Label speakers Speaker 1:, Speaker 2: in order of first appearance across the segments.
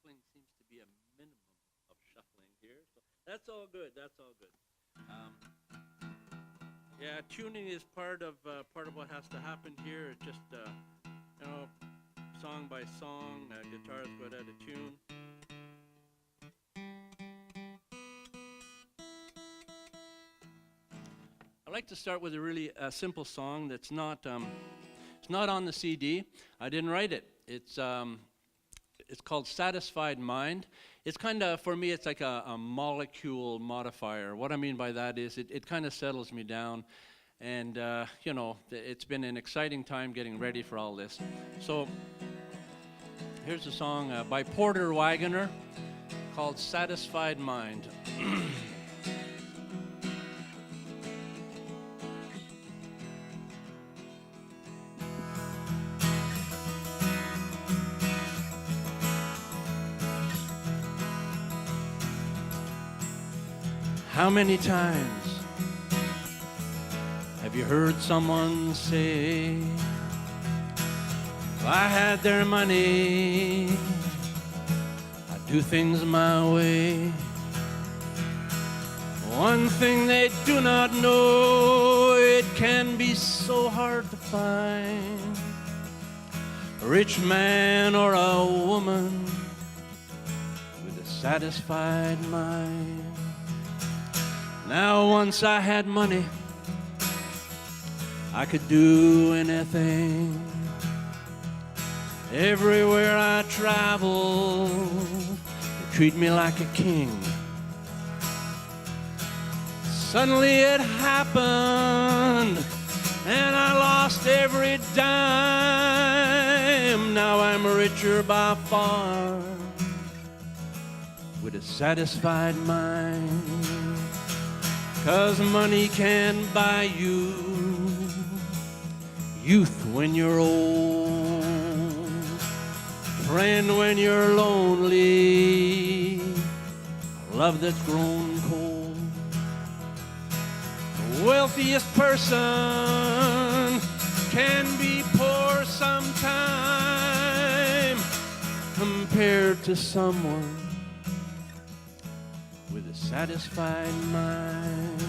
Speaker 1: shuffling seems to be a minimum of shuffling here. So that's all good. That's all good. Yeah, tuning is part of what has to happen here. It's just you know, song by song, guitars go out of tune. I like to start with a really simple song that's not it's not on the CD. I didn't write it. It's called Satisfied Mind. It's kind of, for me, it's like a molecule modifier. What I mean by that is it kind of settles me down. And, it's been an exciting time getting ready for all this. So here's a song by Porter Wagoner called Satisfied Mind. How many times have you heard someone say, if I had their money, I'd do things my way. One thing they do not know, it can be so hard to find a rich man or a woman with a satisfied mind. Now once I had money, I could do anything. Everywhere I traveled, they treat me like a king. Suddenly it happened, and I lost every dime. Now I'm richer by far, with a satisfied mind. 'Cause money can buy you youth when you're old, friend when you're lonely, love that's grown cold. The wealthiest person can be poor sometime compared to someone with a satisfied mind.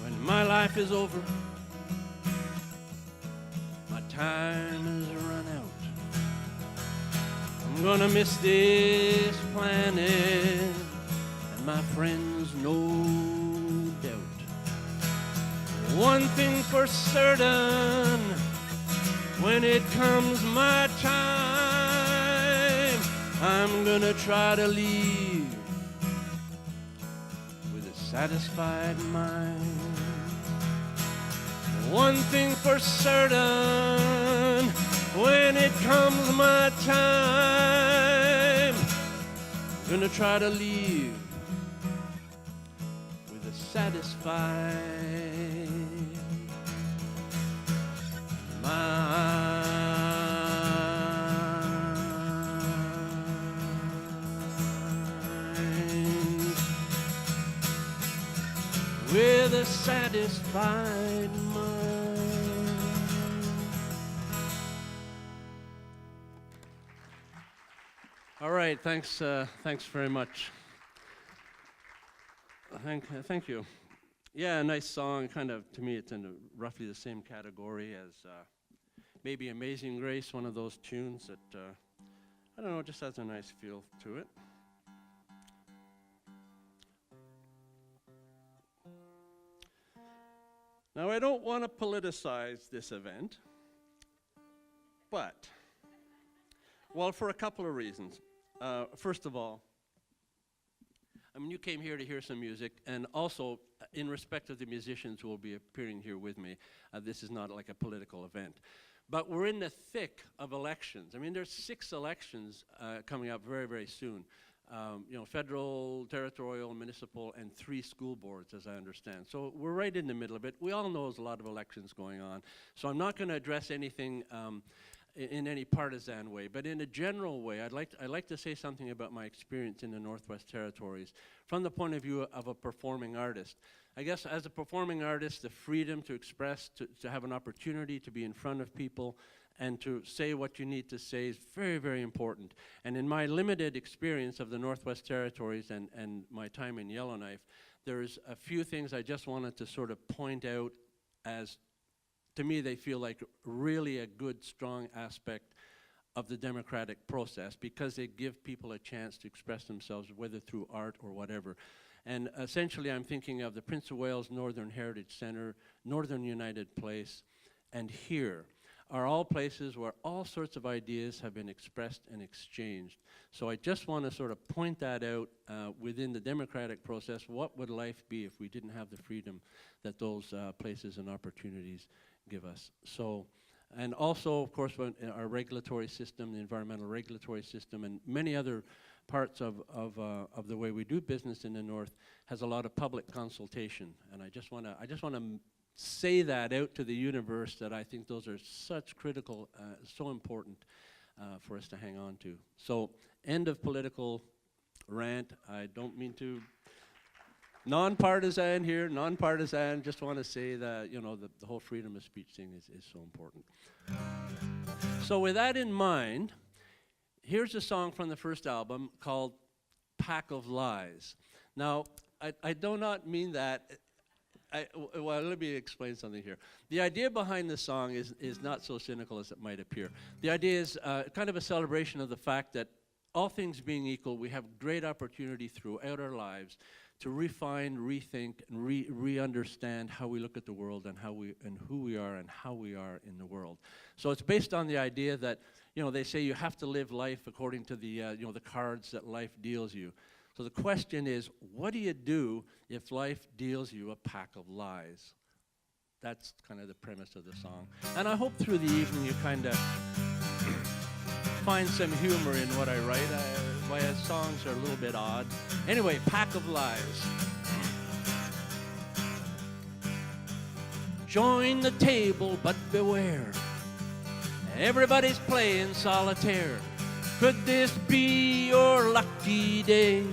Speaker 1: When my life is over, my time has run out. I'm gonna miss this planet and my friends, no doubt. One thing for certain, when it comes my time, I'm gonna try to leave with a satisfied mind. One thing for certain, when it comes my time, I'm gonna try to leave with a satisfied mind. With a satisfied mind. All right, thanks very much. Thank you. Yeah, a nice song. Kind of, to me, it's in roughly the same category as maybe Amazing Grace, one of those tunes that, I don't know, just has a nice feel to it. Now, I don't want to politicize this event, but, well, for a couple of reasons. First of all, I mean, you came here to hear some music, and also, in respect of the musicians who will be appearing here with me, this is not like a political event. But we're in the thick of elections. I mean, there's 6 elections coming up very, very soon. Federal, territorial, municipal, and 3 school boards, as I understand. So we're right in the middle of it. We all know there's a lot of elections going on. So I'm not going to address anything in any partisan way. But in a general way, I'd like to say something about my experience in the Northwest Territories from the point of view of a performing artist. I guess as a performing artist, the freedom to express, to have an opportunity to be in front of people and to say what you need to say is very, very important. And in my limited experience of the Northwest Territories and my time in Yellowknife, there's a few things I just wanted to sort of point out as, to me, they feel like really a good, strong aspect of the democratic process because they give people a chance to express themselves, whether through art or whatever. And essentially, I'm thinking of the Prince of Wales Northern Heritage Centre, Northern United Place, and here are all places where all sorts of ideas have been expressed and exchanged. So I just want to sort of point that out within the democratic process. What would life be if we didn't have the freedom that those places and opportunities give us? So, and also, of course, our regulatory system, the environmental regulatory system, and many other parts of the way we do business in the North has a lot of public consultation. And I just want to say that out to the universe, that I think those are such critical, so important for us to hang on to. So, end of political rant. I don't mean to non-partisan here, non-partisan. Just want to say that, you know, the whole freedom of speech thing is so important. So with that in mind, here's a song from the first album called Pack of Lies. Now, I do not mean that. Well, let me explain something here. The idea behind this song is not so cynical as it might appear. The idea is kind of a celebration of the fact that all things being equal, we have great opportunity throughout our lives to refine, rethink, and re-understand how we look at the world and who we are and how we are in the world. So it's based on the idea that, you know, they say you have to live life according to the, you know, the cards that life deals you. So the question is, what do you do if life deals you a pack of lies? That's kind of the premise of the song. And I hope through the evening you kind of find some humor in what I write. My songs are a little bit odd. Anyway, Pack of Lies. Join the table, but beware. Everybody's playing solitaire. Could this be your lucky day?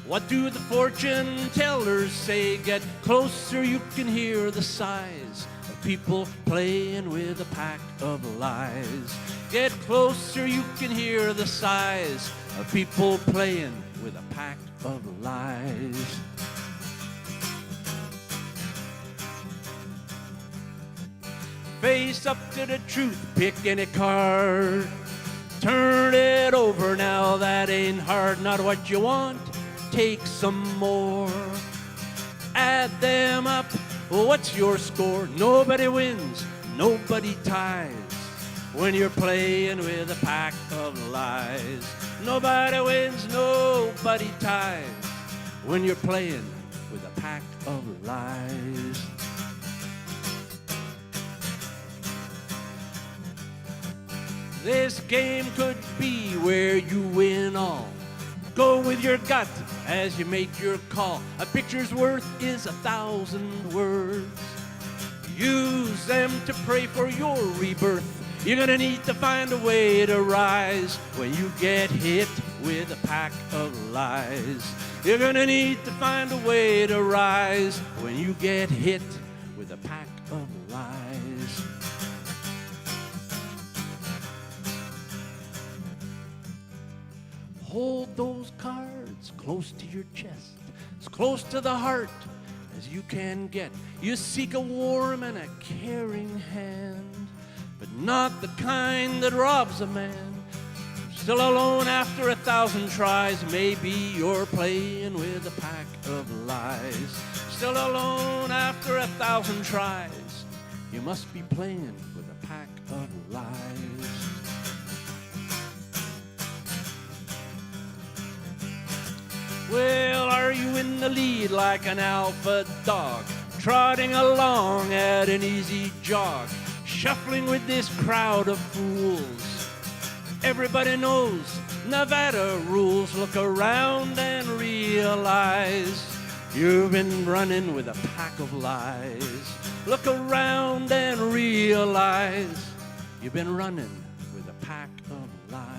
Speaker 1: What do the fortune tellers say? Get closer, you can hear the sighs of people playing with a pack of lies. Get closer, you can hear the sighs of people playing with a pack of lies. Face up to the truth, pick any card. Turn it over now, that ain't hard. Not what you want, take some more. Add them up, what's your score? Nobody wins, nobody ties when you're playing with a pack of lies. Nobody wins, nobody ties when you're playing with a pack of lies. This game could be where you win all. Go with your gut as you make your call. A picture's worth is 1,000 words. Use them to pray for your rebirth. You're gonna need to find a way to rise when you get hit with a pack of lies. You're gonna need to find a way to rise when you get hit with a pack of lies. Hold those cards close to your chest, as close to the heart as you can get. You seek a warm and a caring hand, but not the kind that robs a man. Still alone after 1,000 tries, maybe you're playing with a pack of lies. Still alone after 1,000 tries, you must be playing with a pack of lies. Well, are you in the lead like an alpha dog, trotting along at an easy jog, shuffling with this crowd of fools? Everybody knows Nevada rules. Look around and realize you've been running with a pack of lies. Look around and realize You've been running with a pack of lies.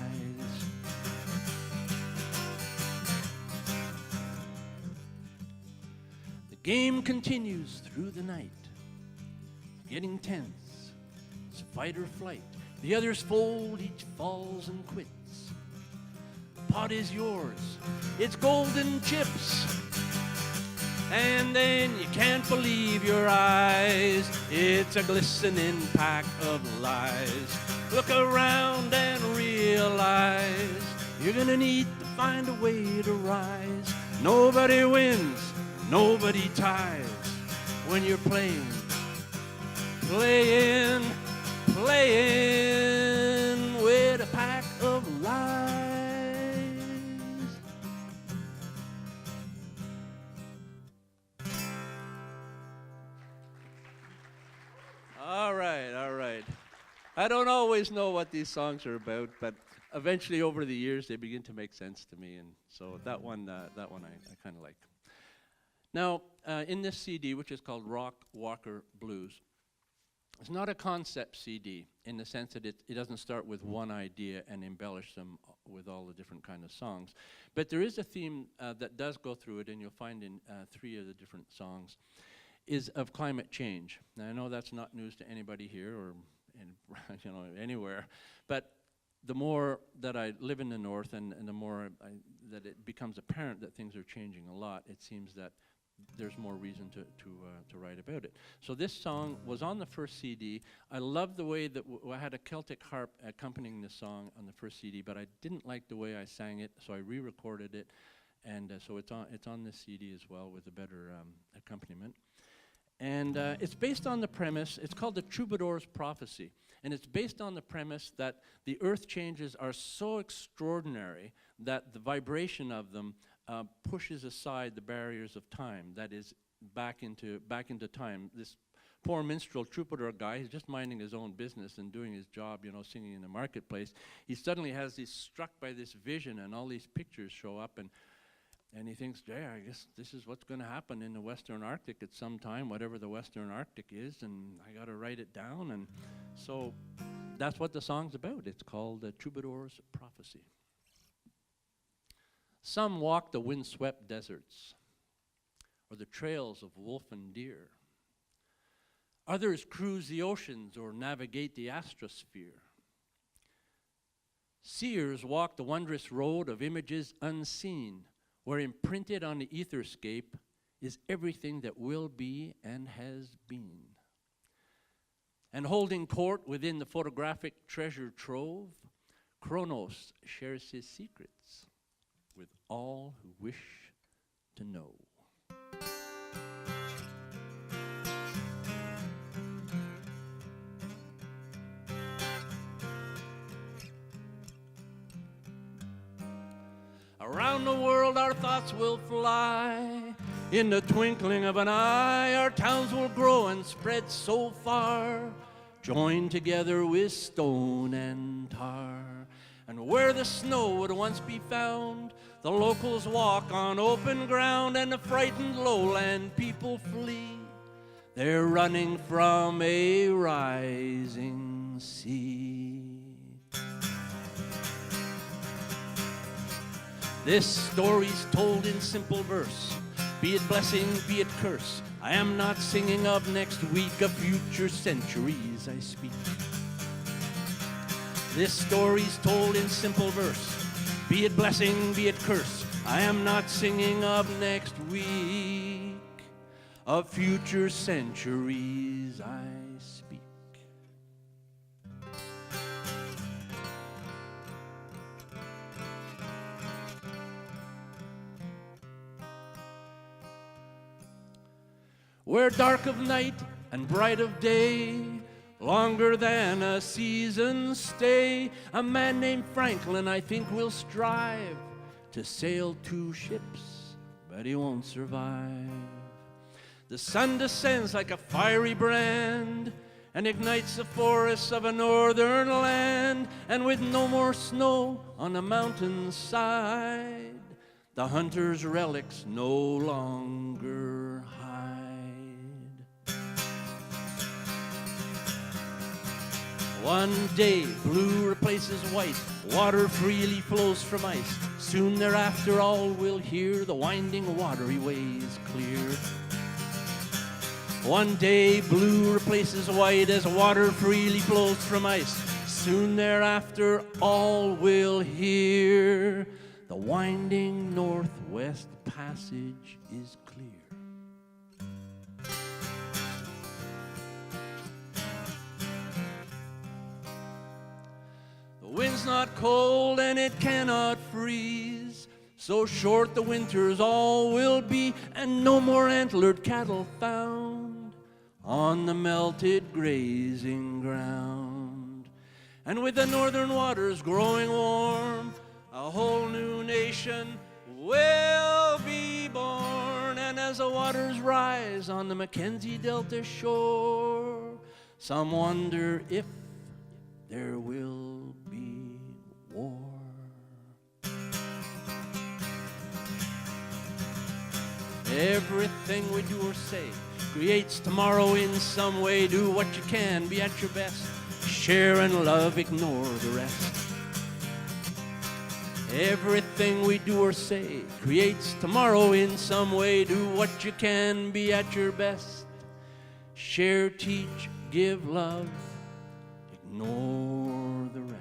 Speaker 1: The game continues through the night, getting tense. It's fight or flight. The others fold, each falls and quits. The pot is yours, it's golden chips. And then you can't believe your eyes. It's a glistening pack of lies. Look around and realize you're gonna need to find a way to rise. Nobody wins, nobody ties when you're playing with a pack of lies. All right. I don't always know what these songs are about, but eventually over the years they begin to make sense to me, and so that one I kind of like. Now, in this CD, which is called Rock Walker Blues, it's not a concept CD in the sense that it doesn't start with one idea and embellish them with all the different kind of songs. But there is a theme that does go through it, and you'll find in 3 of the different songs, is of climate change. Now, I know that's not news to anybody here or anywhere, but the more that I live in the north and the more that it becomes apparent that things are changing a lot, it seems that there's more reason to write about it. So this song was on the first CD. I love the way that I had a Celtic harp accompanying the song on the first CD, but I didn't like the way I sang it, so I re-recorded it, and so it's on this CD as well with a better accompaniment. And it's based on the premise, it's called The Troubadour's Prophecy, and it's based on the premise that the earth changes are so extraordinary that the vibration of them pushes aside the barriers of time, that is, back into time. This poor minstrel troubadour guy, he's just minding his own business and doing his job, singing in the marketplace. He suddenly has struck by this vision, and all these pictures show up, and he thinks, yeah, I guess this is what's going to happen in the Western Arctic at some time, whatever the Western Arctic is, and I got to write it down. And so that's what the song's about. It's called The Troubadour's Prophecy. Some walk the windswept deserts or the trails of wolf and deer. Others cruise the oceans or navigate the astrosphere. Seers walk the wondrous road of images unseen, where imprinted on the etherscape is everything that will be and has been. And holding court within the photographic treasure trove, Kronos shares his secrets with all who wish to know. Around the world our thoughts will fly. In the twinkling of an eye, our towns will grow and spread so far, joined together with stone and tar. And where the snow would once be found, the locals walk on open ground, and the frightened lowland people flee. They're running from a rising sea. This story's told in simple verse, be it blessing, be it curse. I am not singing of next week, of future centuries I speak. This story's told in simple verse, be it blessing, be it curse. I am not singing of next week, of future centuries I speak. Where dark of night and bright of day, longer than a season's stay, a man named Franklin, I think, will strive to sail 2 ships, but he won't survive. The sun descends like a fiery brand and ignites the forests of a northern land, and with no more snow on the mountainside, the hunter's relics no longer hide. One day blue replaces white, water freely flows from ice. Soon thereafter all will hear the winding watery ways clear. One day blue replaces white as water freely flows from ice. Soon thereafter all will hear the winding northwest passage is clear. The wind's not cold and it cannot freeze. So short the winters all will be, and no more antlered cattle found on the melted grazing ground. And with the northern waters growing warm, a whole new nation will be born. And as the waters rise on the Mackenzie Delta shore, some wonder if there will be war. Everything we do or say creates tomorrow in some way. Do what you can, be at your best. Share and love, ignore the rest. Everything we do or say creates tomorrow in some way. Do what you can, be at your best. Share, teach, give love, ignore the rest.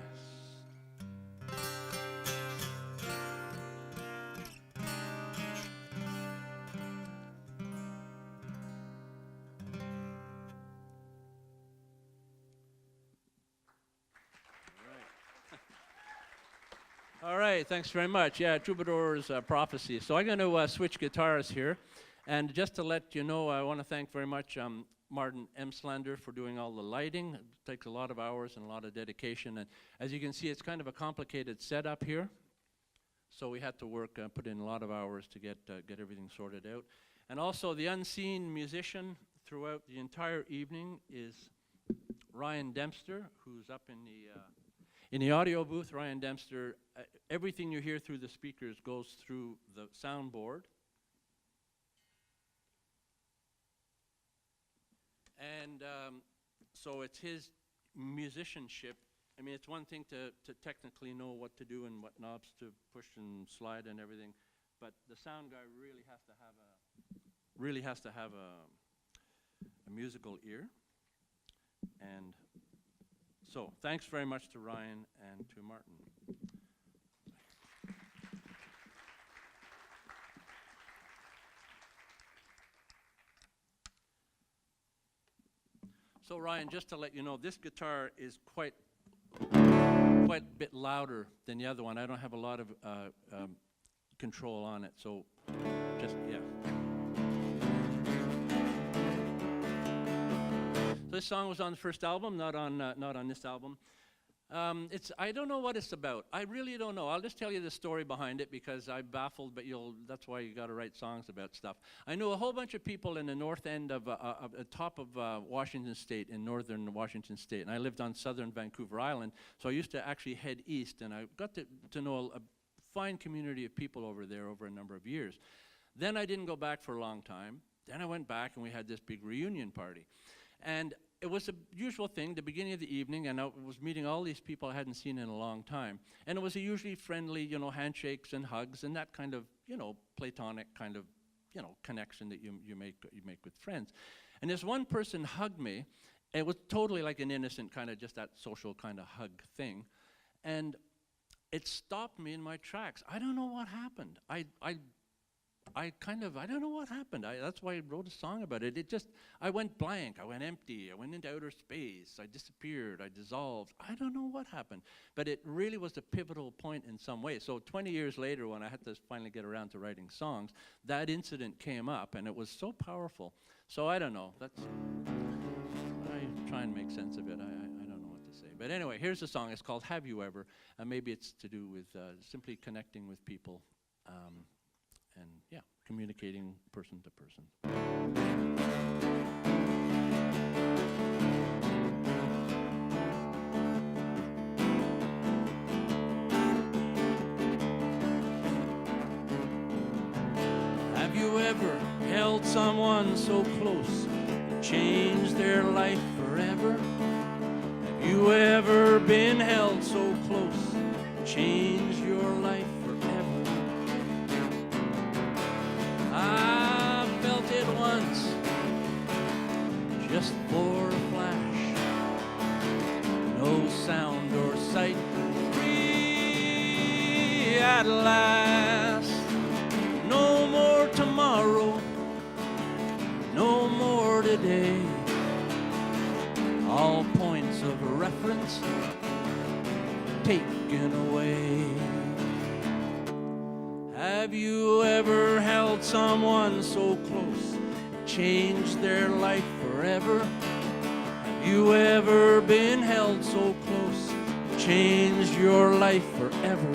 Speaker 1: All right, thanks very much. Yeah, Troubadour's Prophecy. So I'm going to switch guitars here. And just to let you know, I want to thank very much Martin Emslander for doing all the lighting. It takes a lot of hours and a lot of dedication. And as you can see, it's kind of a complicated setup here. So we had to work, put in a lot of hours to get everything sorted out. And also the unseen musician throughout the entire evening is Ryan Dempster, who's up in the audio booth. Ryan Dempster, everything you hear through the speakers goes through the soundboard. And so it's his musicianship. I mean, it's one thing to technically know what to do and what knobs to push and slide and everything, but the sound guy really has to have a musical ear. And so thanks very much to Ryan and to Martin. So Ryan, just to let you know, this guitar is quite a bit louder than the other one. I don't have a lot of control on it, so just, yeah. So this song was on the first album, not on this album. I don't know what it's about. I really don't know. I'll just tell you the story behind it because I'm baffled, but that's why you got to write songs about stuff. I knew a whole bunch of people in the north end of the top of Washington State, in northern Washington State, and I lived on southern Vancouver Island, so I used to actually head east, and I got to know a fine community of people over there over a number of years. Then I didn't go back for a long time. Then I went back, and we had this big reunion party. And it was the usual thing, the beginning of the evening, and I was meeting all these people I hadn't seen in a long time. And it was a usually friendly, handshakes and hugs and that kind of, platonic kind of, connection that you make with friends. And this one person hugged me. It was totally like an innocent kind of, just that social kind of hug thing. And it stopped me in my tracks. I don't know what happened. I don't know what happened. That's why I wrote a song about it. I went blank. I went empty. I went into outer space. I disappeared. I dissolved. I don't know what happened. But it really was a pivotal point in some way. So 20 years later, when I had to finally get around to writing songs, that incident came up, and it was so powerful. So I don't know. I try and make sense of it. I don't know what to say. But anyway, here's the song. It's called Have You Ever? And maybe it's to do with simply connecting with people. And yeah, communicating person to person. Have you ever held someone so close it changed their life forever? Have You ever been held so close, changed your life forever? I felt it once, just for a flash. No sound or sight, free at last. No more tomorrow, no more today. All points of reference taken away. Have you ever held someone so close, changed their life forever? Have you ever been held so close, changed your life forever?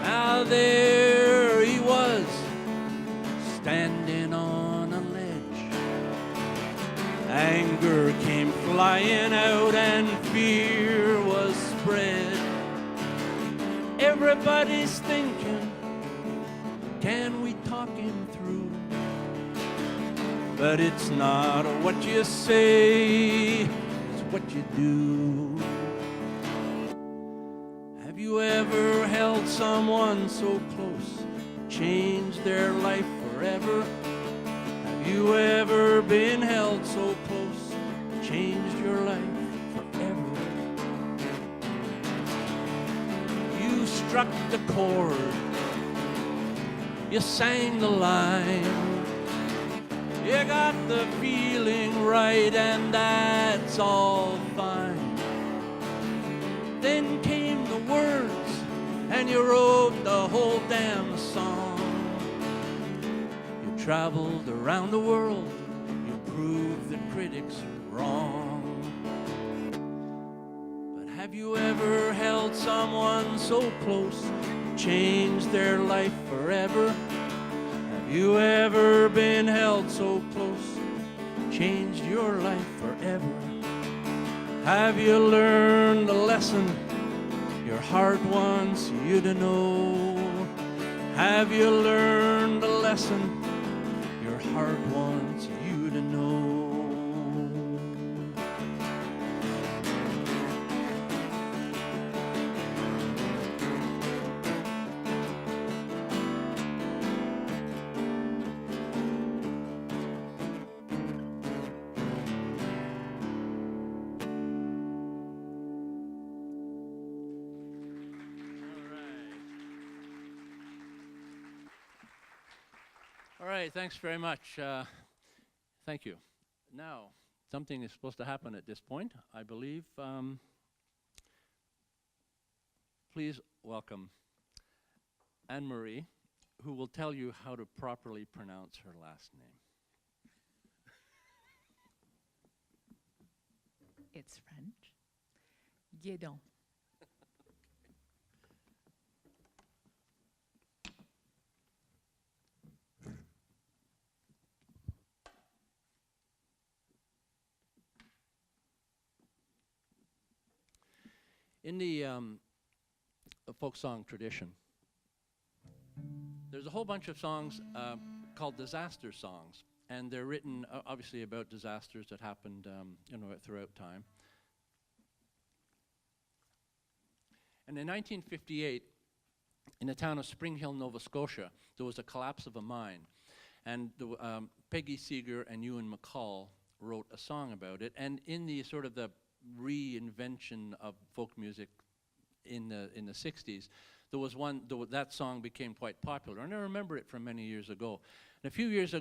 Speaker 1: Now there he was, standing on a ledge. Anger came flying out and fear was spread. Everybody's thinking, can we talk him through? But it's not what you say, it's what you do. Have you ever held someone so close, changed their life forever? Have you ever been held so close, changed your life forever? You struck the chord, you sang the line, you got the feeling right, and that's all fine. Then came the words, and you wrote the whole damn song. You traveled around the world, you proved the critics wrong. But have you ever held someone so close, changed their life forever? Have you ever been held so close, changed your life forever? Have you learned the lesson your heart wants you to know? Have you learned the lesson your heart wants you to know? All right, thanks very much. Thank you. Now, something is supposed to happen at this point, I believe. Please welcome Anne-Marie, who will tell you how to properly pronounce her last name.
Speaker 2: It's French. Guédon.
Speaker 1: In the folk song tradition, there's a whole bunch of songs called disaster songs, and they're written obviously about disasters that happened throughout time. And in 1958, in the town of Spring Hill, Nova Scotia, there was a collapse of a mine, and Peggy Seeger and Ewan MacColl wrote a song about it. And in the sort of the reinvention of folk music in the 60s, there was that song became quite popular, and I remember it from many years ago. And a few years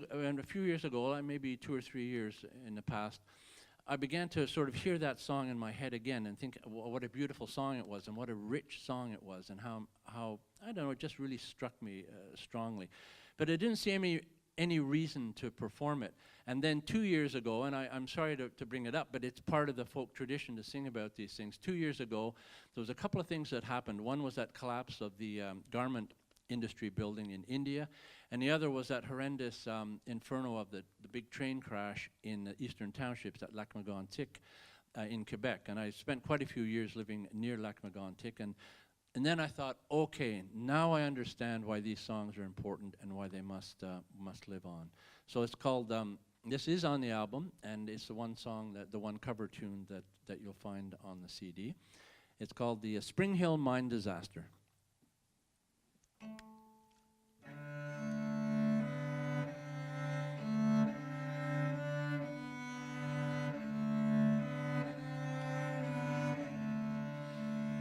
Speaker 1: ago, maybe 2 or 3 years in the past, I began to sort of hear that song in my head again and think what a beautiful song it was, and what a rich song it was, and how I don't know, it just really struck me strongly. But I didn't see any reason to perform it. And then 2 years ago, and I'm sorry to bring it up, but it's part of the folk tradition to sing about these things. 2 years ago, there was a couple of things that happened. One was that collapse of the garment industry building in India, and the other was that horrendous inferno of the big train crash in the eastern townships at Lac-Mégantic in Quebec. And I spent quite a few years living near Lac-Mégantic, and then I thought, okay, now I understand why these songs are important and why they must live on. So it's called This is on the album, and it's the one song, the one cover tune that you'll find on the CD. It's called the Spring Hill Mine Disaster.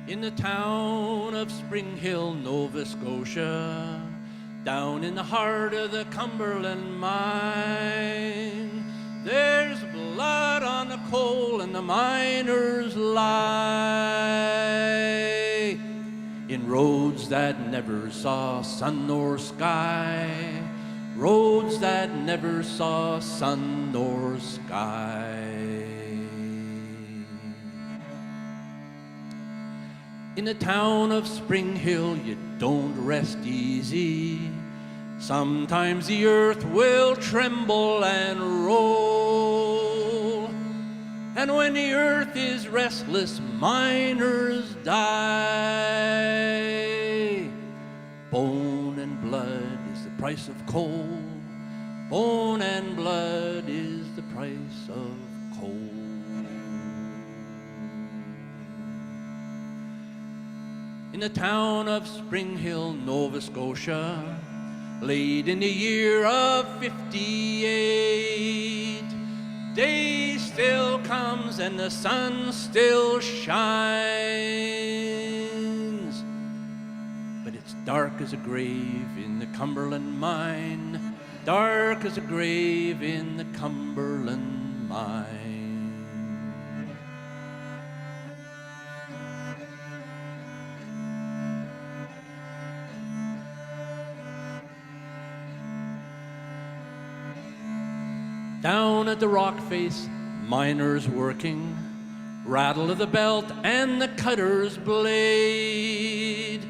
Speaker 1: In the town of Spring Hill, Nova Scotia, down in the heart of the Cumberland mine, there's blood on the coal and the miners lie in roads that never saw sun nor sky, roads that never saw sun nor sky. In the town of Spring Hill, you don't rest easy. Sometimes the earth will tremble and roll. And when the earth is restless, miners die. Bone and blood is the price of coal. Bone and blood is the price of coal. In the town of Spring Hill, Nova Scotia, late in the year of 58, day still comes and the sun still shines. But it's dark as a grave in the Cumberland mine, dark as a grave in the Cumberland mine. Down at the rock face, miners working, rattle of the belt and the cutter's blade,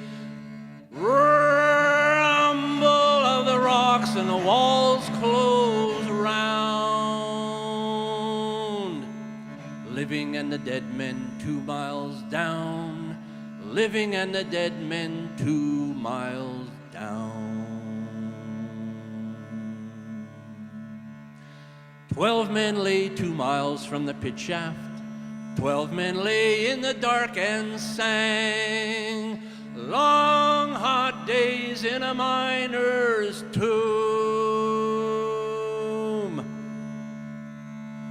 Speaker 1: rumble of the rocks and the walls close round. Living and the dead men 2 miles down, living and the dead men 2 miles down. 12 men lay 2 miles from the pit shaft. 12 men lay in the dark and sang long hot days in a miner's tomb.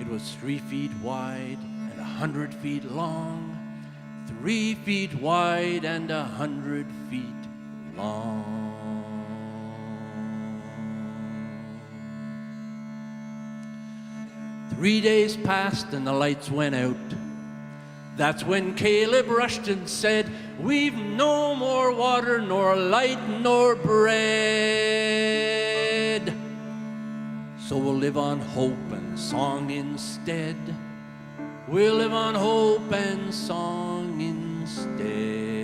Speaker 1: It was 3 feet wide and 100 feet long, 3 feet wide and 100 feet long. 3 days passed and the lights went out. That's when Caleb rushed and said, "We've no more water, nor light, nor bread. So we'll live on hope and song instead. We'll live on hope and song instead."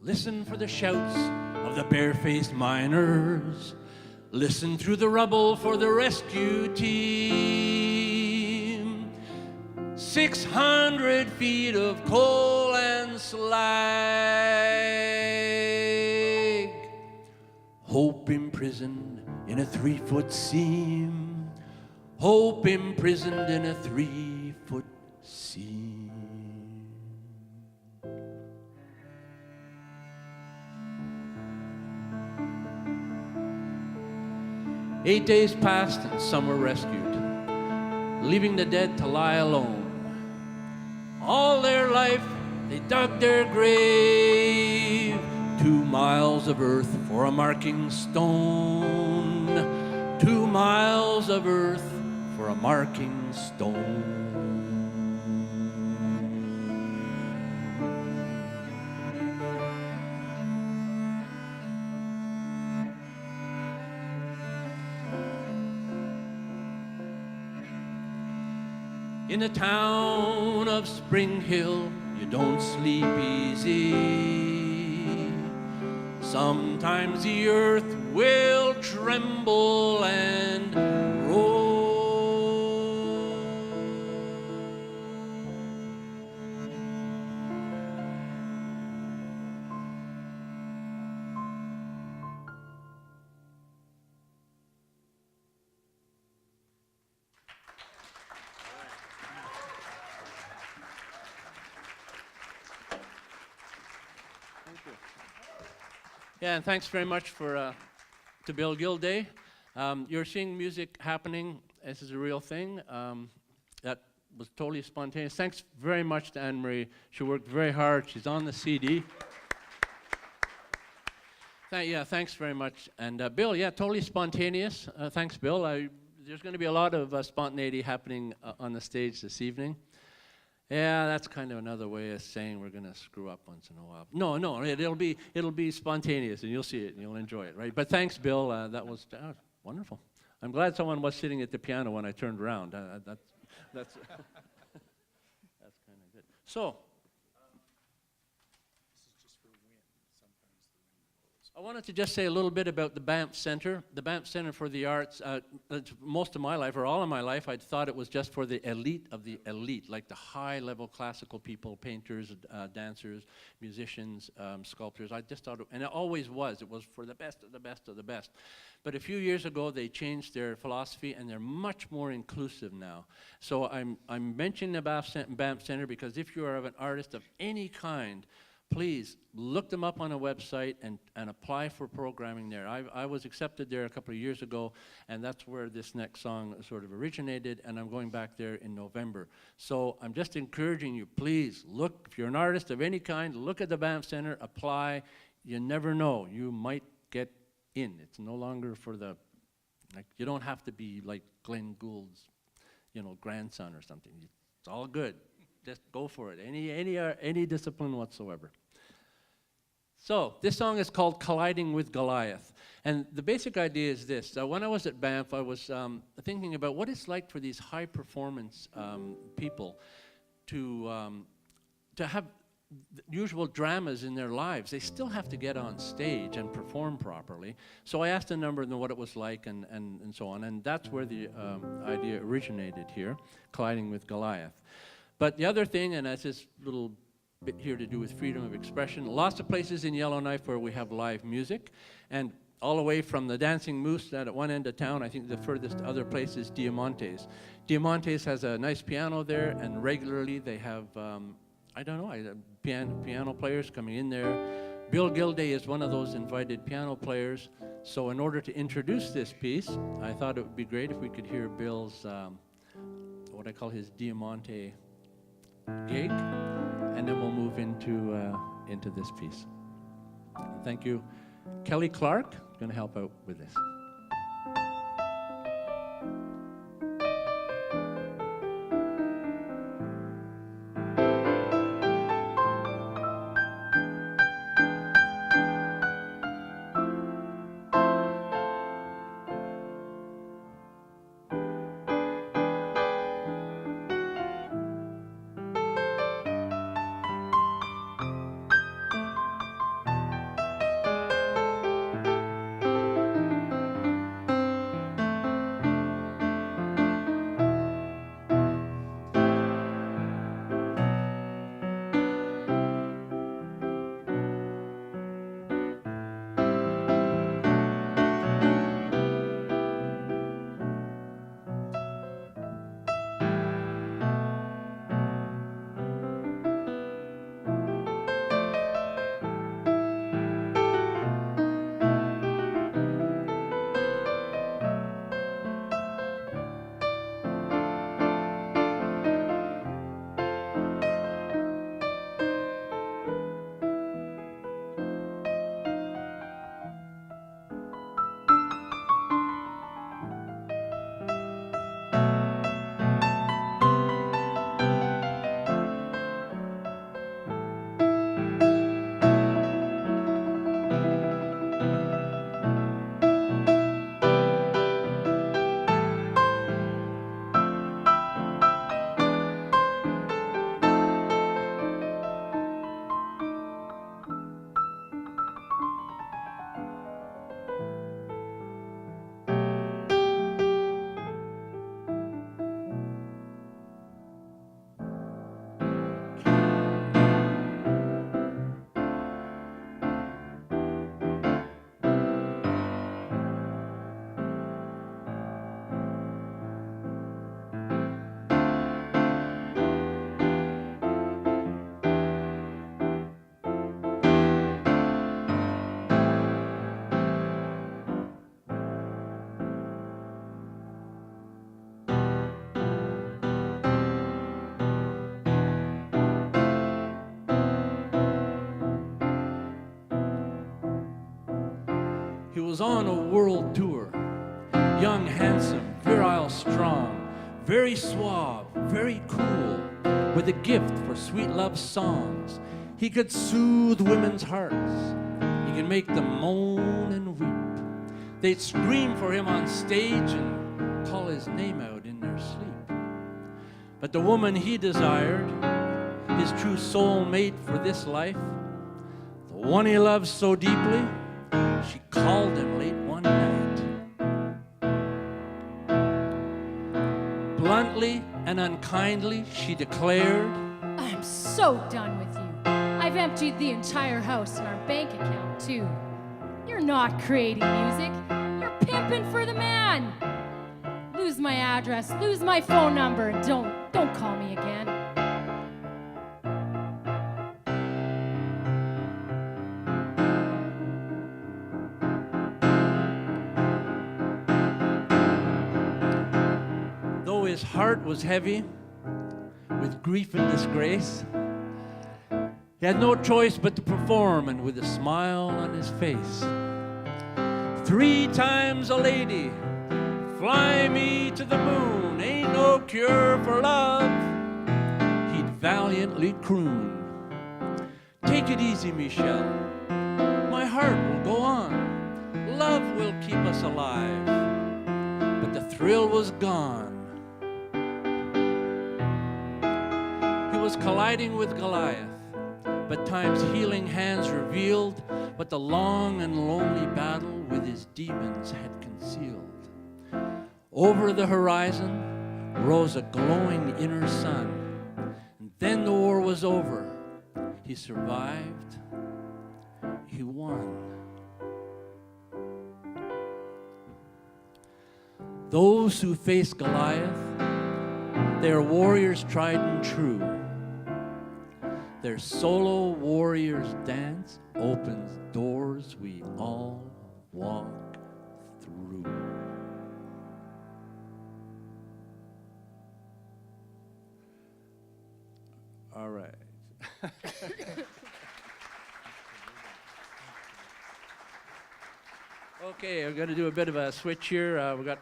Speaker 1: Listen for the shouts of the barefaced miners. Listen through the rubble for the rescue team. 600 feet of coal and slag. Hope imprisoned in a 3-foot seam. Hope imprisoned in a 3-foot seam. 8 days passed and some were rescued, leaving the dead to lie alone. All their life they dug their grave, 2 miles of earth for a marking stone, 2 miles of earth for a marking stone. In the town of Spring Hill, you don't sleep easy. Sometimes the earth will tremble and roll. Yeah, and thanks very much to Bill Gilday. You're seeing music happening. This is a real thing. That was totally spontaneous. Thanks very much to Anne-Marie. She worked very hard. She's on the CD. Thanks very much. And Bill, yeah, totally spontaneous. Thanks, Bill. There's going to be a lot of spontaneity happening on the stage this evening. Yeah, that's kind of another way of saying we're going to screw up once in a while. No, it'll be spontaneous, and you'll see it, and you'll enjoy it, right? But thanks, Bill. That was wonderful. I'm glad someone was sitting at the piano when I turned around. That's that's kind of good. So, I wanted to just say a little bit about the Banff Centre. The Banff Centre for the Arts, most of my life, or all of my life, I'd thought it was just for the elite of the elite, like the high-level classical people, painters, dancers, musicians, sculptors. I just thought, and it always was. It was for the best of the best of the best. But a few years ago, they changed their philosophy, and they're much more inclusive now. So I'm mentioning the Banff Centre because if you are an artist of any kind, please look them up on a website and apply for programming there. I was accepted there a couple of years ago, and that's where this next song sort of originated, and I'm going back there in November. So I'm just encouraging you, please look, if you're an artist of any kind, look at the Banff Centre, apply. You never know, you might get in. It's no longer for the, like, you don't have to be like Glenn Gould's, grandson or something. It's all good. Just go for it, any discipline whatsoever. So this song is called Colliding with Goliath. And the basic idea is this. When I was at Banff, I was thinking about what it's like for these high-performance people to have usual dramas in their lives. They still have to get on stage and perform properly. So I asked a number of them what it was like and so on. And that's where the idea originated here, Colliding with Goliath. But the other thing, and that's this little bit here to do with freedom of expression, lots of places in Yellowknife where we have live music, and all the way from the Dancing Moose at one end of town, I think the furthest other place is Diamantes. Diamantes has a nice piano there, and regularly they have, piano players coming in there. Bill Gilday is one of those invited piano players, so in order to introduce this piece, I thought it would be great if we could hear Bill's, what I call his Diamante gig, and then we'll move into this piece. Thank you. Kelly Clark is going to help out with this. was on a world tour. Young, handsome, virile, strong, very suave, very cool, with a gift for sweet love songs. He could soothe women's hearts. He could make them moan and weep. They'd scream for him on stage and call his name out in their sleep. But the woman he desired, his true soul mate for this life, the one he loved so deeply, she called him late one night. Bluntly and unkindly, she declared,
Speaker 3: I'm so done with you. I've emptied the entire house and our bank account, too. You're not creating music. You're pimping for the man. Lose my address, lose my phone number, and don't call me again.
Speaker 1: though his heart was heavy with grief and disgrace, he had no choice but to perform, and with a smile on his face. 3 times a lady, fly me to the moon, ain't no cure for love, he'd valiantly croon. Take it easy, Michel, my heart will go on, love will keep us alive. But the thrill was gone. He was colliding with Goliath, but time's healing hands revealed what the long and lonely battle with his demons had concealed. Over the horizon rose a glowing inner sun, and then the war was over. He survived. He won. Those who face Goliath, they are warriors tried and true. Their solo warriors dance opens doors we all walk through. All right. Okay, I'm going to do a bit of a switch here. We got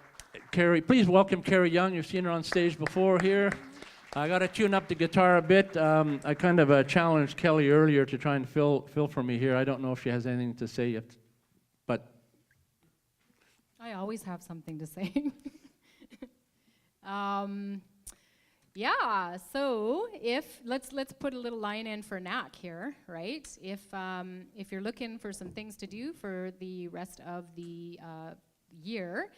Speaker 1: Carrie. Please welcome Carrie Young. You've seen her on stage before here. I got to tune up the guitar a bit. I kind of challenged Kelly earlier to try and fill for me here. I don't know if she has anything to say yet, but
Speaker 3: I always have something to say. Yeah, so let's put a little line in for NAC here, right? If you're looking for some things to do for the rest of the year,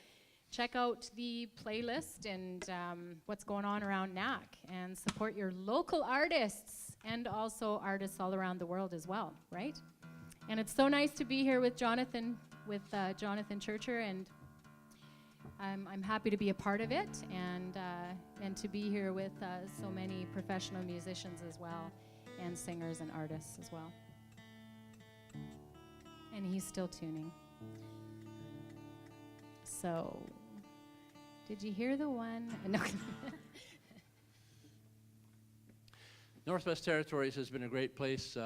Speaker 3: check out the playlist and what's going on around NAC, and support your local artists and also artists all around the world as well, right? And it's so nice to be here with Jonathan Churcher, and I'm happy to be a part of it, and to be here with so many professional musicians as well, and singers and artists as well. And he's still tuning. So, did you hear the one? No.
Speaker 1: Northwest Territories has been a great place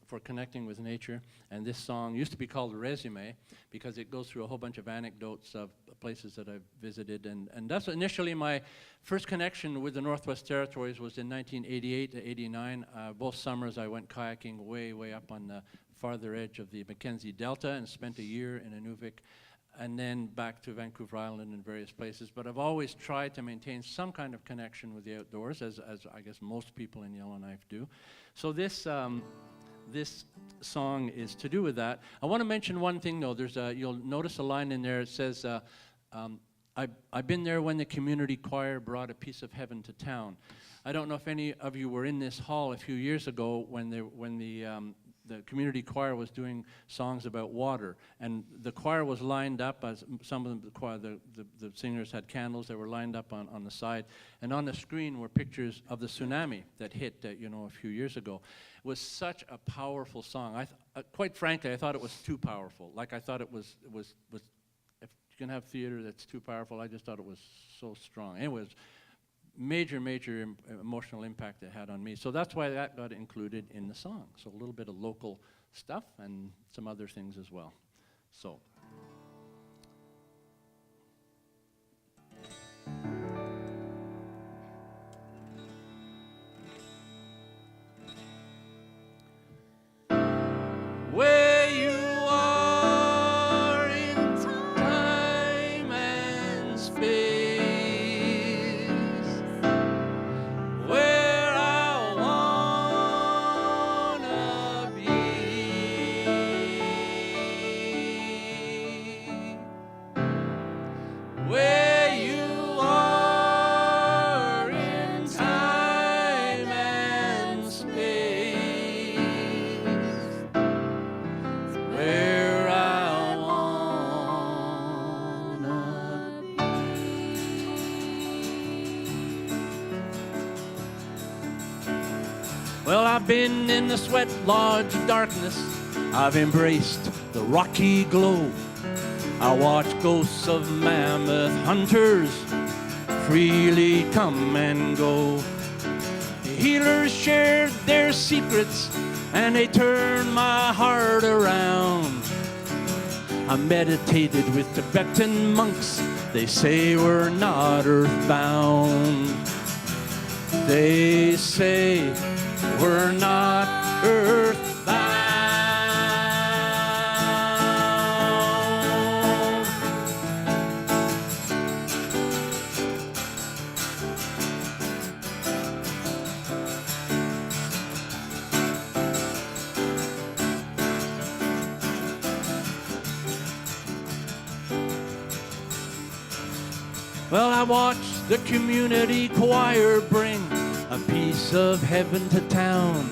Speaker 1: for connecting with nature, and this song used to be called Resume because it goes through a whole bunch of anecdotes of places that I've visited, and that's initially my first connection with the Northwest Territories was in 1988 to 89. Both summers I went kayaking way up on the farther edge of the Mackenzie Delta and spent a year in Inuvik, and then back to Vancouver Island and various places. But I've always tried to maintain some kind of connection with the outdoors, as I guess most people in Yellowknife do. So this song is to do with that. I want to mention one thing, though. You'll notice a line in there. It says, I've been there when the community choir brought a piece of heaven to town. I don't know if any of you were in this hall a few years ago when the community choir was doing songs about water, and the choir was lined up, as some of the singers had candles. They were lined up on the side, and on the screen were pictures of the tsunami that hit a few years ago. It was such a powerful song. Quite frankly, I thought it was too powerful. Like, I thought it was if you can have theater that's too powerful, I just thought it was so strong. Anyways, major emotional impact it had on me. So that's why that got included in the song. So a little bit of local stuff and some other things as well. So Well, I've been in the sweat lodge of darkness. I've embraced the rocky glow. I watch ghosts of mammoth hunters freely come and go. The healers shared their secrets and they turned my heart around. I meditated with Tibetan monks. They say we're not earthbound. They say we're not earthbound. Well, I watched the community choir bring a piece of heaven to town.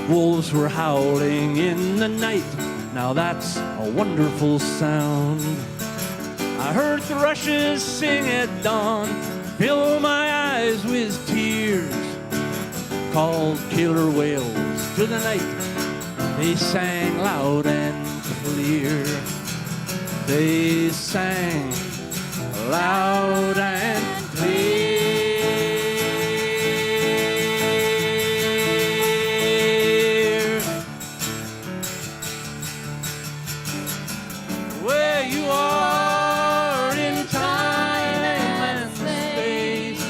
Speaker 1: Wolves were howling in the night. Now that's a wonderful sound. I heard thrushes sing at dawn, fill my eyes with tears. Called killer whales to the night. They sang loud and clear. They sang loud and clear. Where you are in time and space,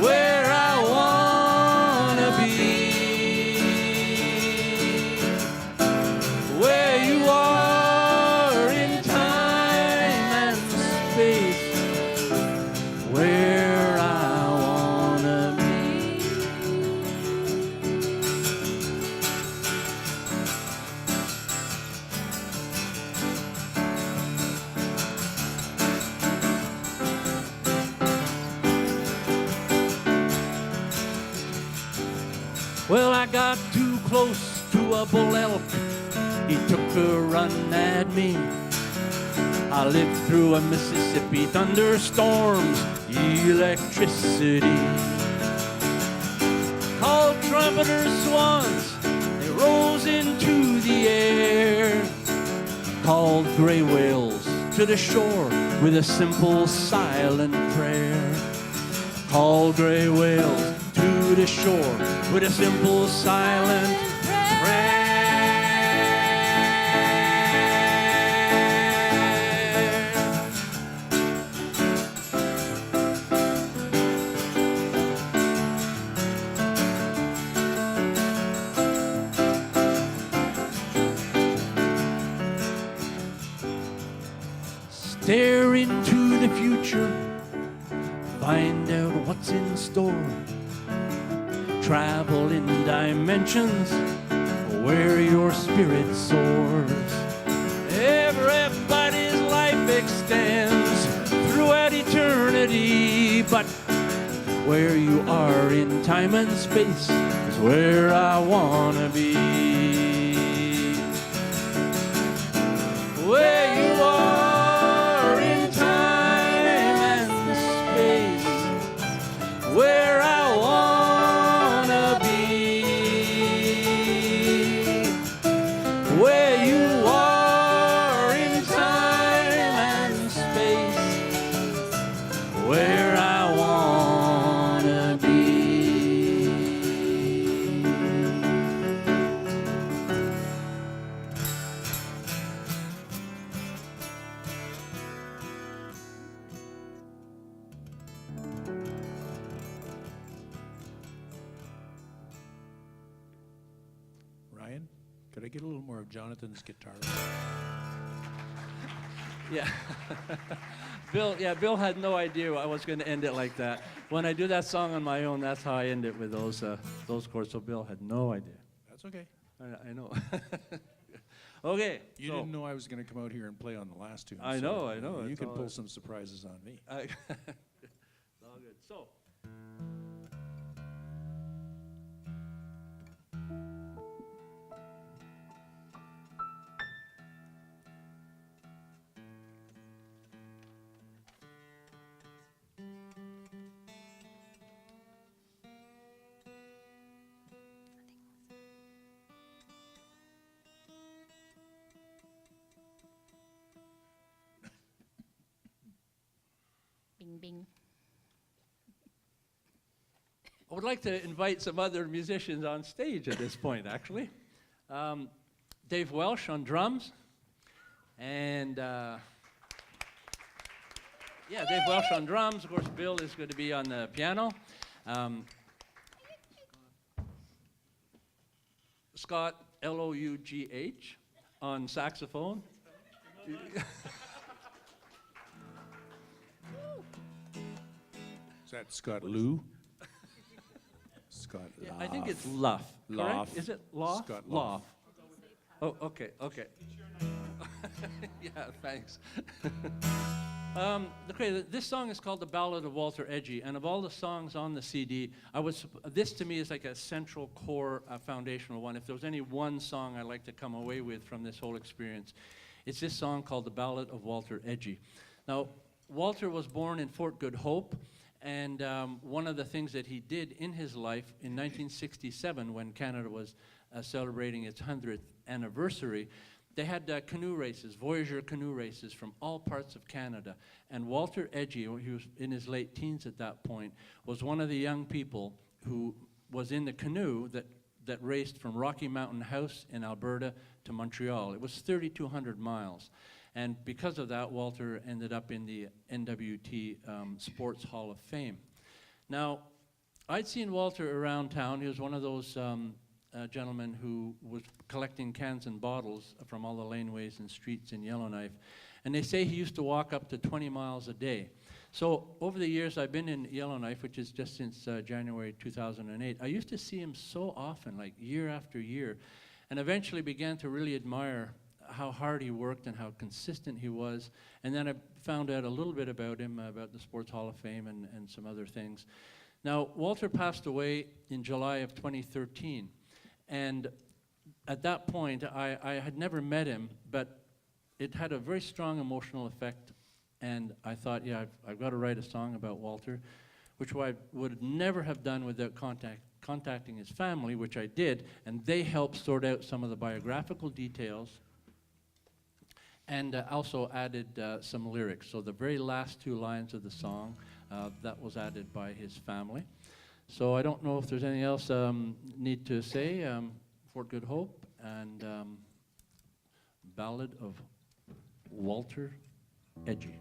Speaker 1: where I wanna be. Where you are in time and space, where I wanna be. Well, I got too close to a bull elk. He took a run at me. I lived through a Mississippi thunderstorms, electricity. Called trumpeter swans, they rose into the air. Called gray whales to the shore with a simple silent prayer. Called gray whales to the shore with a simple silent prayer. Stare into the future, find out what's in store. Travel in dimensions where your spirit soars. Everybody's life extends throughout eternity, but where you are in time and space is where I wanna be. Where you are in time and space, where I wanna be. Where you are in time and space, where I wanna be.
Speaker 4: Ryan, could I get a little more of Jonathan's guitar?
Speaker 1: Yeah. Bill had no idea I was going to end it like that. When I do that song on my own, that's how I end it with those chords. So Bill had no idea.
Speaker 4: That's okay.
Speaker 1: I know. Okay.
Speaker 4: You
Speaker 1: so
Speaker 4: didn't know I was going to come out here and play on the last tune.
Speaker 1: I
Speaker 4: so
Speaker 1: know.
Speaker 4: You
Speaker 1: It's
Speaker 4: can
Speaker 1: all
Speaker 4: pull
Speaker 1: right.
Speaker 4: some surprises on me.
Speaker 1: It's all good. So.
Speaker 3: bing.
Speaker 1: I would like to invite some other musicians on stage at this point, actually. Dave Welsh on drums. And yeah, Dave Welsh on drums. Of course, Bill is going to be on the piano. Scott, Lough, on saxophone.
Speaker 4: Is that Scott Lou? Scott
Speaker 1: Yeah, I think it's
Speaker 4: Lough.
Speaker 1: Lough, correct?
Speaker 4: Lough.
Speaker 1: Is it Lough?
Speaker 4: Scott Lough.
Speaker 1: Oh, okay, okay. Yeah, thanks. Okay, this song is called The Ballad of Walter Edgy, and of all the songs on the CD, this to me is like a central core foundational one. If there was any one song I'd like to come away with from this whole experience, it's this song called The Ballad of Walter Edgy. Now, Walter was born in Fort Good Hope, and one of the things that he did in his life in 1967, when Canada was celebrating its 100th anniversary, they had canoe races, Voyageur canoe races from all parts of Canada. And Walter Edgy, he was in his late teens at that point, was one of the young people who was in the canoe that raced from Rocky Mountain House in Alberta to Montreal. It was 3,200 miles. And because of that, Walter ended up in the NWT Sports Hall of Fame. Now, I'd seen Walter around town. He was one of those gentlemen who was collecting cans and bottles from all the laneways and streets in Yellowknife. And they say he used to walk up to 20 miles a day. So over the years I've been in Yellowknife, which is just since January 2008, I used to see him so often, like year after year, and eventually began to really admire how hard he worked and how consistent he was. And then I found out a little bit about him, about the Sports Hall of Fame and some other things. Now, Walter passed away in July of 2013. And at that point, I had never met him, but it had a very strong emotional effect. And I thought, yeah, I've got to write a song about Walter, which I would never have done without contacting his family, which I did. And they helped sort out some of the biographical details and also added some lyrics. So the very last two lines of the song, that was added by his family. So I don't know if there's anything else need to say. Fort Good Hope and Ballad of Walter Edgy.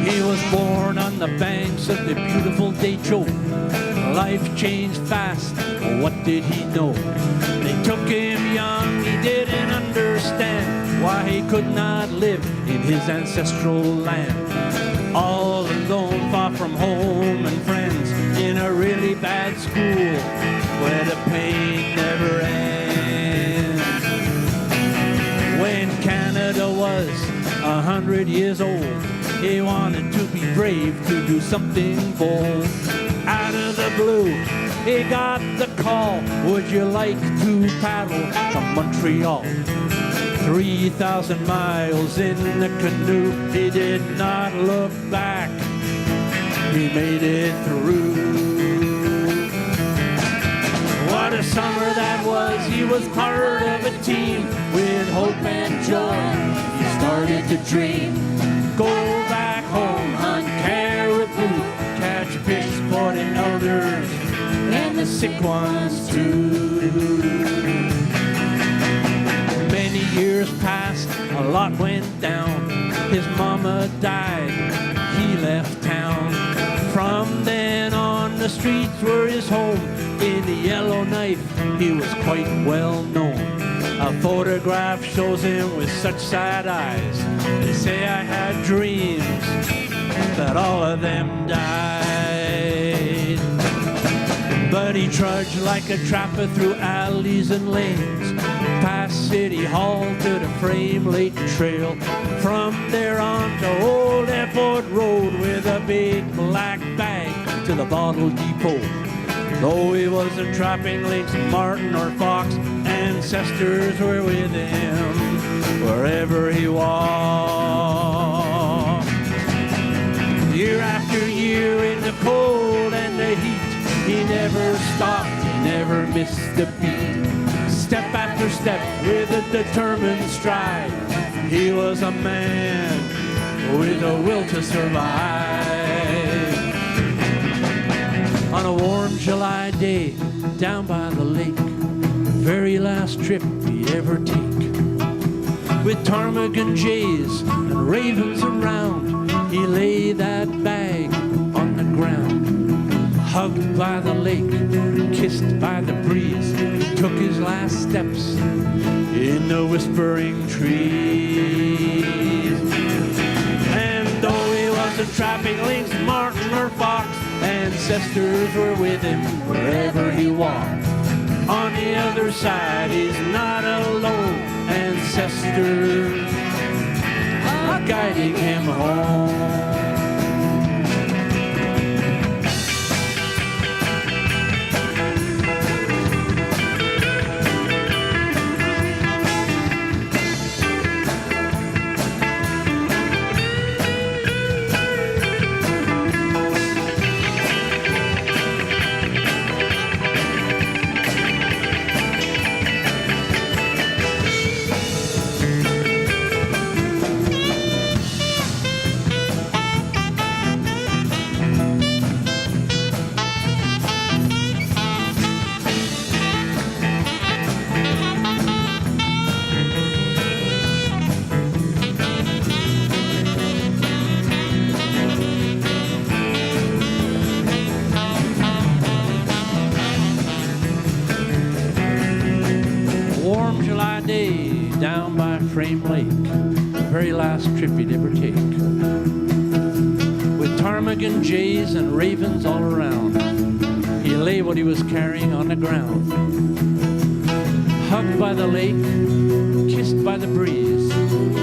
Speaker 1: He was born on the banks of the beautiful Deschutes. Life changed fast, what did he know? They took him young, he didn't understand why he could not live in his ancestral land. All alone, far from home and friends, in a really bad school where the pain never ends. When Canada was 100 years old, he wanted to be brave, to do something bold. Out of the blue, he got the call, would you like to paddle to Montreal? 3,000 miles in the canoe, he did not look back, he made it through. What a summer that was, he was part of a team with hope and joy. He started to dream, go back home, hunt caribou, catch fish for the elders and the sick ones too. Many years passed, a lot went down. His mama died, he left town. From then on, the streets were his home. In the Yellowknife, he was quite well known. A photograph shows him with such sad eyes. They say I had dreams, but all of them died. But he trudged like a trapper through alleys and lanes, past City Hall to the Frame Lake Trail. From there on to Old Airport Road with a big black bag to the bottle depot. Though he wasn't trapping lynx, marten or fox, ancestors were with him wherever he walked. You Year after year in the cold and the heat, he never stopped, he never missed a beat. Step after step with a determined stride, he was a man with a will to survive. On a warm July day down by the lake, very last trip he'd ever take, with ptarmigan jays and ravens around, he lay that bag on the ground. Hugged by the lake, kissed by the breeze, he took his last steps in the whispering trees. And though he wasn't trapping lynx, marten, or fox, ancestors were with him wherever he walked. On the other side, he's not alone. Ancestors are guiding him home. Down by Frame Lake, the very last trip he'd ever take, with ptarmigan, jays, and ravens all around, he lay what he was carrying on the ground. Hugged by the lake, kissed by the breeze,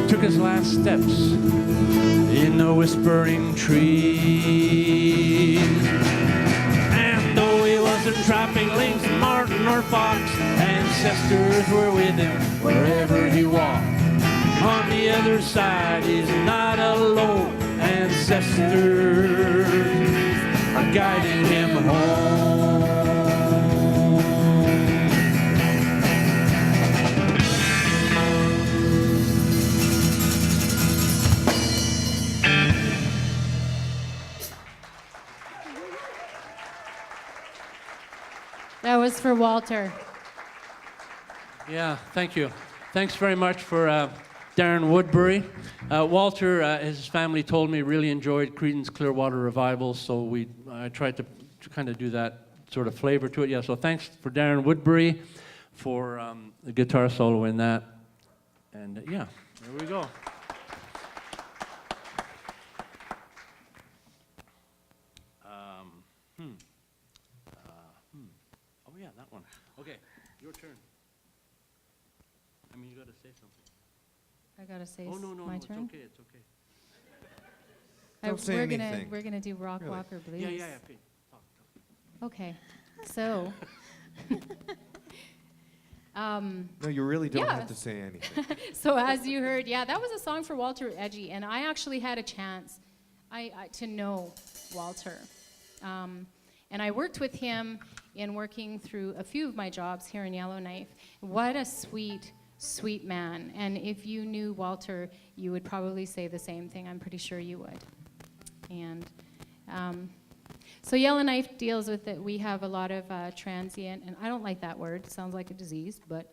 Speaker 1: took his last steps in the whispering trees. And though he wasn't trapping lynx, marten, or fox, ancestors were with him wherever he walked. On the other side, he's not alone. Ancestors are guiding him home.
Speaker 3: That was for Walter.
Speaker 1: Yeah, thank you. Thanks very much for Darren Woodbury. Walter, his family told me, really enjoyed Creedence Clearwater Revival, so I tried to kind of do that sort of flavor to it. Yeah, so thanks for Darren Woodbury for the guitar solo in that. And yeah, there we go. Oh yeah, that one. Okay, your turn. I mean, you got to say something.
Speaker 3: I gotta say,
Speaker 1: Oh, no,
Speaker 3: my
Speaker 1: it's
Speaker 3: turn.
Speaker 1: okay, it's okay.
Speaker 5: Don't say anything.
Speaker 3: We're gonna do Rock
Speaker 5: Really?
Speaker 3: Walker Blues.
Speaker 1: Yeah, okay. Talk.
Speaker 3: Okay, so.
Speaker 5: No, you really don't
Speaker 3: Yeah.
Speaker 5: have to say anything.
Speaker 3: So as you heard, yeah, that was a song for Walter Edgy, and I actually had a chance to know Walter. And I worked with him in working through a few of my jobs here in Yellowknife. What a sweet, sweet man. And if you knew Walter, you would probably say the same thing. I'm pretty sure you would. And so Yellowknife deals with it. We have a lot of transient, and I don't like that word. It sounds like a disease, but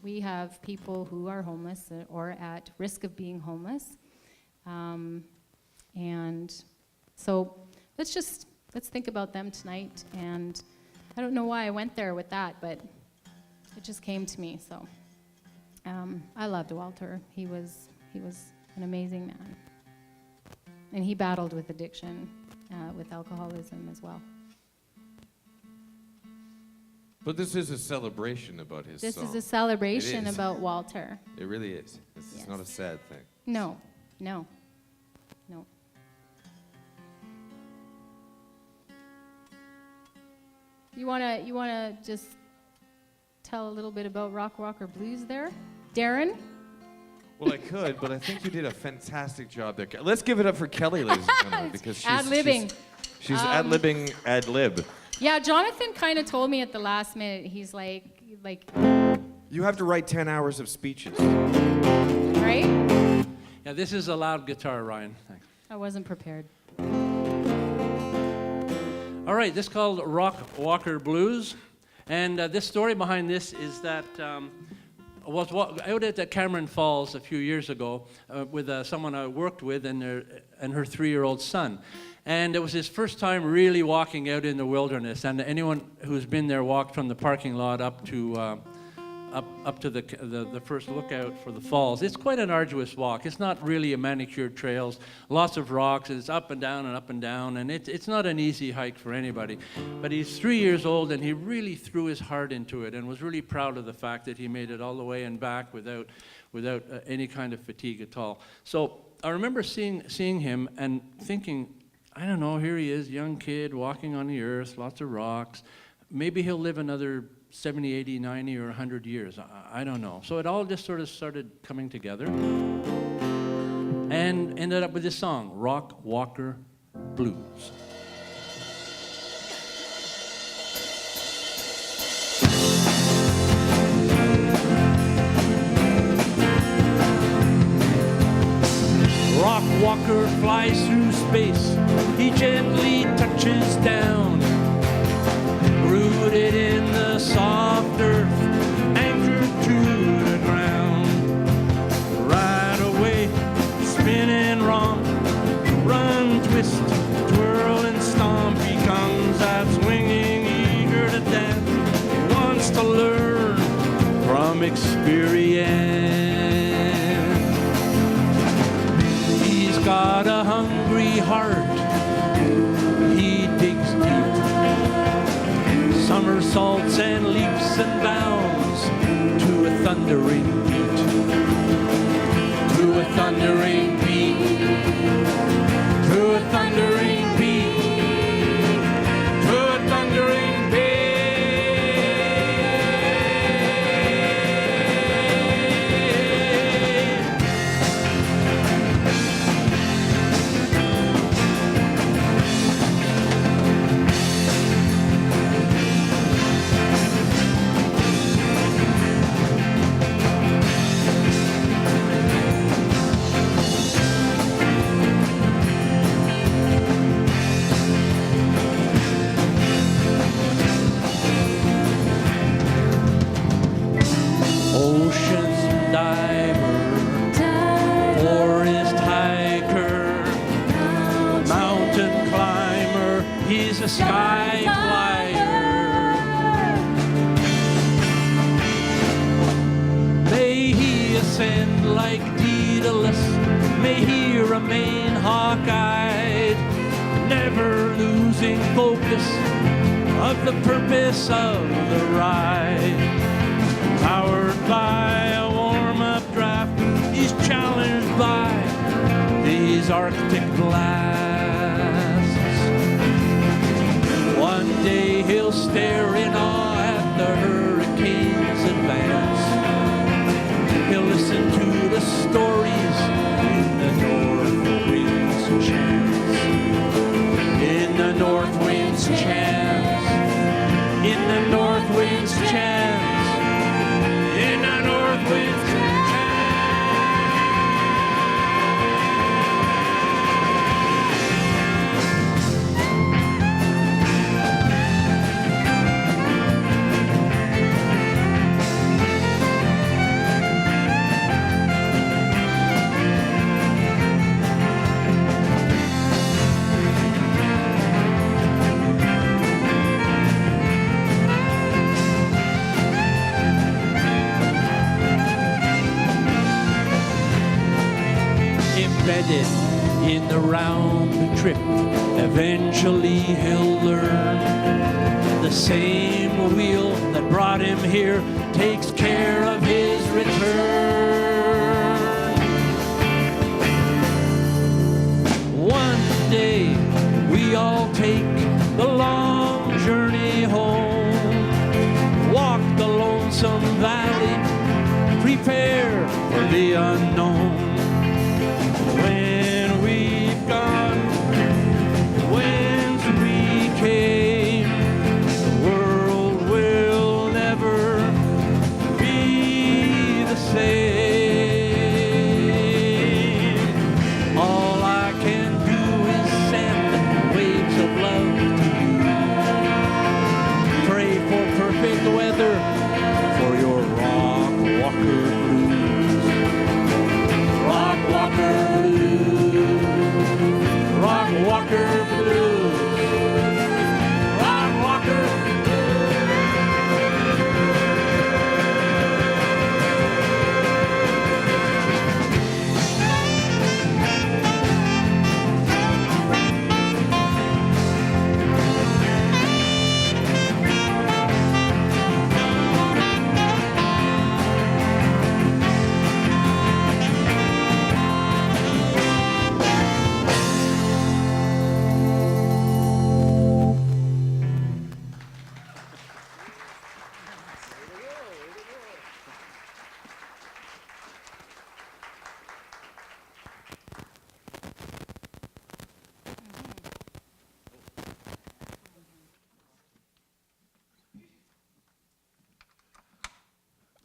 Speaker 3: we have people who are homeless or at risk of being homeless. And so let's think about them tonight. And I don't know why I went there with that, but it just came to me. So I loved Walter. He was an amazing man. And he battled with addiction, with alcoholism as well.
Speaker 5: But this is a celebration about his
Speaker 3: This
Speaker 5: song.
Speaker 3: is a celebration
Speaker 5: It is.
Speaker 3: about Walter.
Speaker 5: It really is. This
Speaker 3: Yes.
Speaker 5: is not a sad thing.
Speaker 3: No. You wanna just tell a little bit about Rock Walker Blues there, Darren?
Speaker 5: Well, I could, but I think you did a fantastic job there. Let's give it up for Kelly, ladies and gentlemen, because
Speaker 3: Ad-libbing.
Speaker 5: She's ad-libbing ad-lib.
Speaker 3: Yeah, Jonathan kind of told me at the last minute. He's like,
Speaker 5: You have to write 10 hours of speeches.
Speaker 3: right?
Speaker 1: Yeah, this is a loud guitar, Ryan. Thanks.
Speaker 3: I wasn't prepared.
Speaker 1: All right, this is called Rock Walker Blues. And this story behind this is that I was out at Cameron Falls a few years ago with someone I worked with and her 3-year-old son. And it was his first time really walking out in the wilderness. And anyone who's been there walked from the parking lot up to the first lookout for the falls. It's quite an arduous walk. It's not really a manicured trails. Lots of rocks. It's up and down and up and down. And it's not an easy hike for anybody. But he's 3 years old, and he really threw his heart into it and was really proud of the fact that he made it all the way and back without any kind of fatigue at all. So I remember seeing him and thinking, I don't know, here he is, young kid, walking on the earth, lots of rocks. Maybe he'll live another 70, 80, 90, or 100 years. I don't know. So it all just sort of started coming together and ended up with this song, Rock Walker Blues. Rock Walker flies through space. He gently touches down, rooted in the soft earth, anchored to the ground. Right away, spin and romp, run, twist, twirl and stomp. He comes out swinging, eager to dance. He wants to learn from experience. He's got a hungry heart. He digs deep, somersaults and leaps and bounds to a thundering beat, to a thundering beat, to a thundering beat, to a thundering beat. Ocean diver, forest hiker, mountain climber, he's a sky flyer. May he ascend like Daedalus, may he remain hawk-eyed, never losing focus of the purpose of the ride. Powered by a warm-up draft, he's challenged by these Arctic blasts. One day he'll stare in awe at the hurricane's advance. He'll listen to the stories in the north wind's chants, in the north wind's chants, in the north wind's chants. In the north wind's embedded in the round trip. Eventually he'll learn the same wheel that brought him here takes care of his return. One day we all take the long journey home, walk the lonesome valley, prepare for the unknown. When we've gone whence we came, the world will never be the same. All I can do is send waves of love to you. Pray for perfect weather for your rock walker blues. Rock walker blues. Rock walker blues. Rock walker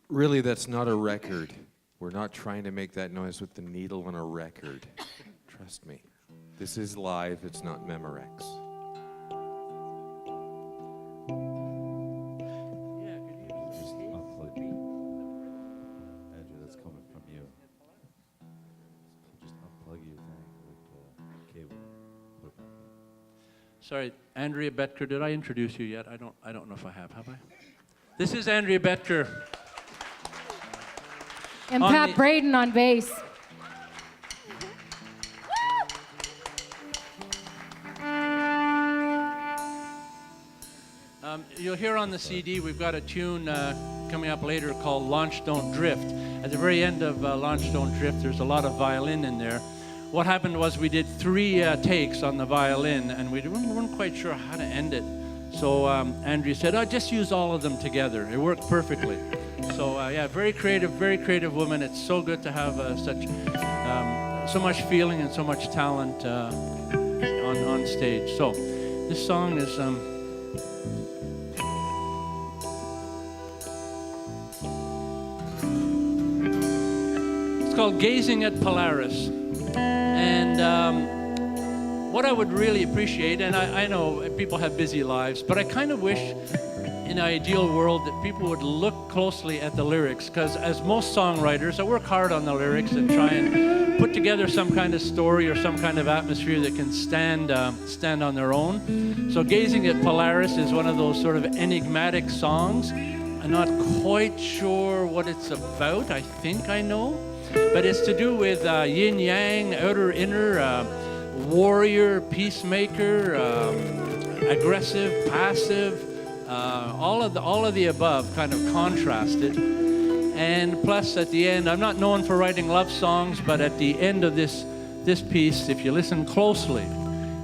Speaker 5: Really, that's not a record. We're not trying to make that noise with the needle on a record. Trust me. This is live, it's not Memorex.
Speaker 6: Just unplug me. Andrew, that's coming from you. Just unplug your thing with the cable. Put it back in.
Speaker 1: Sorry, Andrea Betker. Did I introduce you yet? I don't know if I have I? This is Andrea Betker.
Speaker 3: And
Speaker 1: On
Speaker 3: Pat
Speaker 1: the-
Speaker 3: Braden on bass.
Speaker 1: You'll hear on the CD, we've got a tune coming up later called Launch Don't Drift. At the very end of Launch Don't Drift, there's a lot of violin in there. What happened was we did 3 takes on the violin, and we weren't quite sure how to end it. So Andrea said, "Oh, just use all of them together." It worked perfectly. So yeah, very creative woman. It's so good to have so much feeling and so much talent on stage. So this song is it's called Gazing at Polaris. And what I would really appreciate, and I know people have busy lives, but I kind of wish in an ideal world that people would look closely at the lyrics, because as most songwriters, I work hard on the lyrics and try and put together some kind of story or some kind of atmosphere that can stand on their own. So Gazing at Polaris is one of those sort of enigmatic songs. I'm not quite sure what it's about. I think I know. But it's to do with yin-yang, outer-inner, warrior, peacemaker, aggressive, passive, all of the above kind of contrasted. And plus at the end, I'm not known for writing love songs, but at the end of this piece, if you listen closely,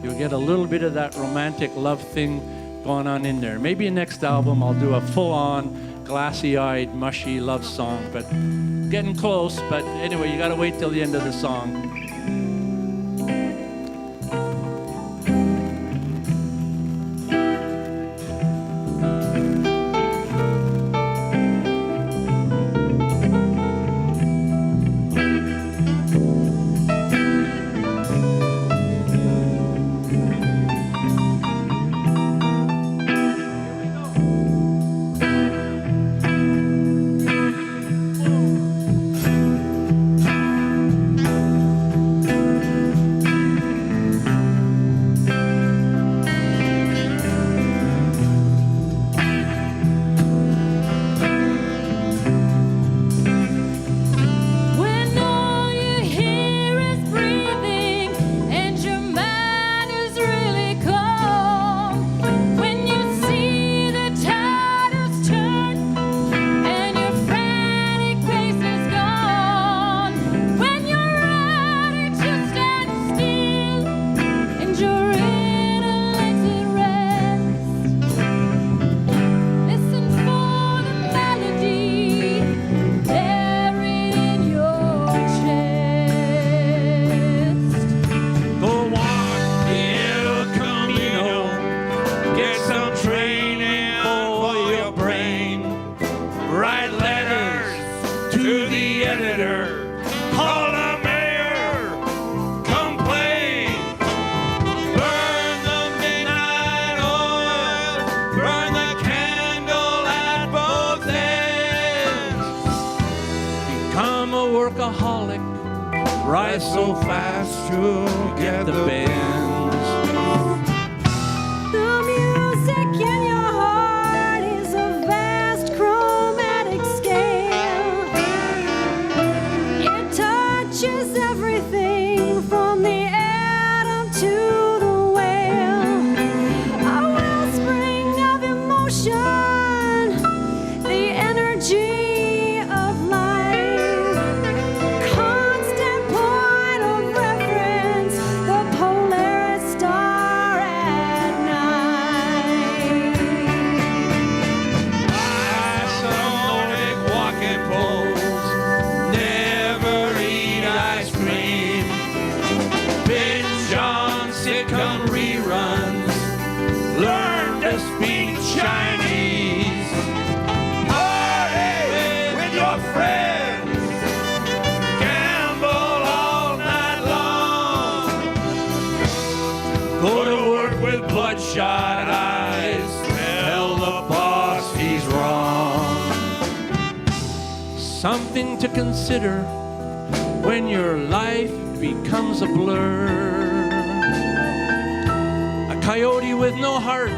Speaker 1: you'll get a little bit of that romantic love thing going on in there. Maybe next album I'll do a full-on, glassy-eyed, mushy love song, but getting close. But anyway, you gotta wait till the end of the song. rise so fast you'll get the bends.
Speaker 7: The music in your heart is a vast chromatic scale. It touches everything from the atom to the whale. A wellspring of emotion, the energy of life. Constant point of reference, the Polaris star at night.
Speaker 1: Nordic walking poles never eat ice cream. Binge on sitcom reruns. Learn to speak Chinese. Party with your friends. Gamble all night long. Go to work with bloodshot eyes. Tell the boss he's wrong. Something to consider when your life becomes a blur. A coyote with no heart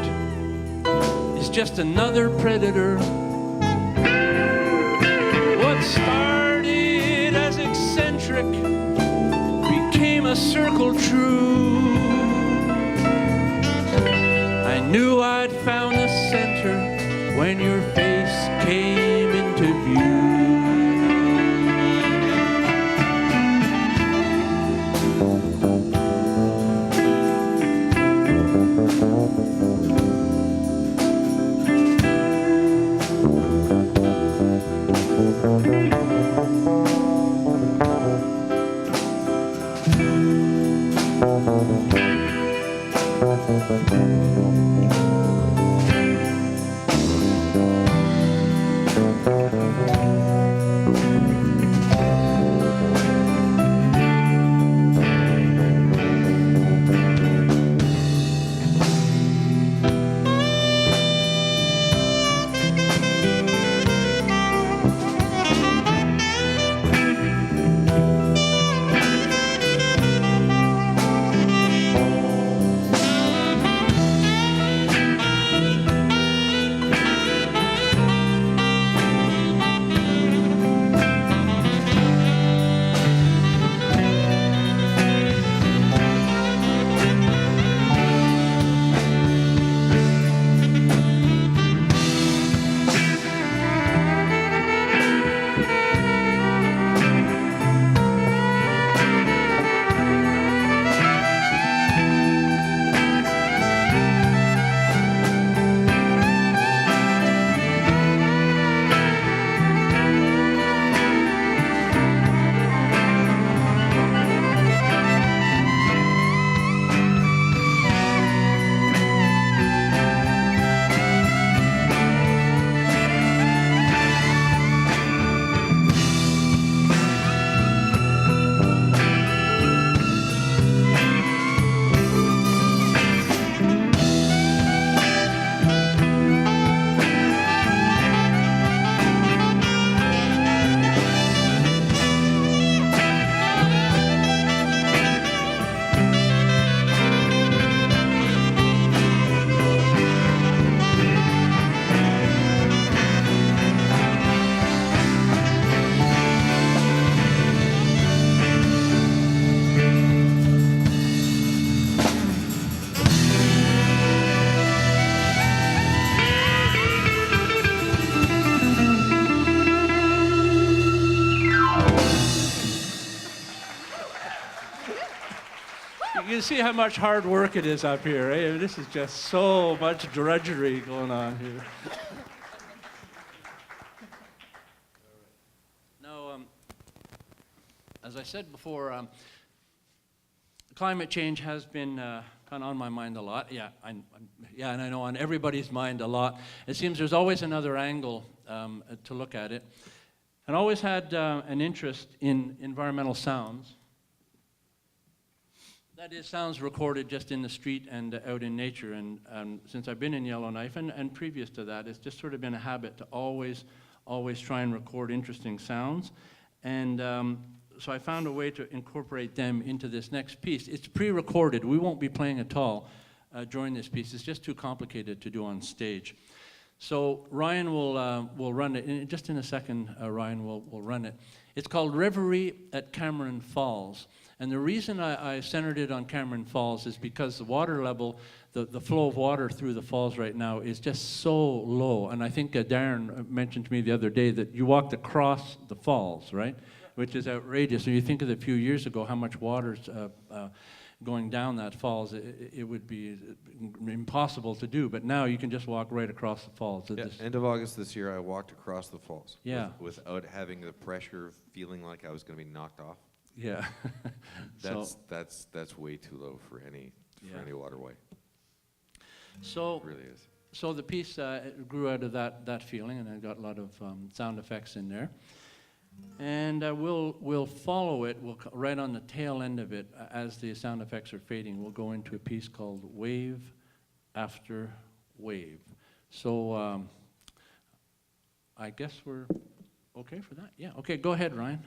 Speaker 1: is just another predator. What started as eccentric became a circle true. I knew I'd found the center when your face came into view. You can see how much hard work it is up here, eh? This is just so much drudgery going on here. Now, as I said before, climate change has been kind of on my mind a lot. Yeah, and I know on everybody's mind a lot. It seems there's always another angle to look at it. And always had an interest in environmental sounds. That is, sounds recorded just in the street and out in nature. And since I've been in Yellowknife, and previous to that, it's just sort of been a habit to always try and record interesting sounds. And so I found a way to incorporate them into this next piece. It's pre-recorded. We won't be playing at all during this piece. It's just too complicated to do on stage. So Ryan will run it. Just in a second, Ryan will run it. It's called Reverie at Cameron Falls. And the reason I centered it on Cameron Falls is because the water level, the flow of water through the falls right now is just so low. And I think Darren mentioned to me the other day that you walked across the falls, right? Which is outrageous. And you think of a few years ago, how much water's going down that falls, it would be impossible to do. But now you can just walk right across the falls.
Speaker 5: Yeah, end of August this year, I walked across the falls.
Speaker 1: Yeah.
Speaker 5: Without having the pressure, feeling like I was going to be knocked off.
Speaker 1: Yeah.
Speaker 5: That's way too low for any waterway.
Speaker 1: So
Speaker 5: It really is.
Speaker 1: So the piece grew out of that feeling, and I got a lot of sound effects in there. And we'll follow it. Right on the tail end of it, as the sound effects are fading, we'll go into a piece called Wave After Wave. So I guess we're okay for that. Yeah. Okay. Go ahead, Ryan.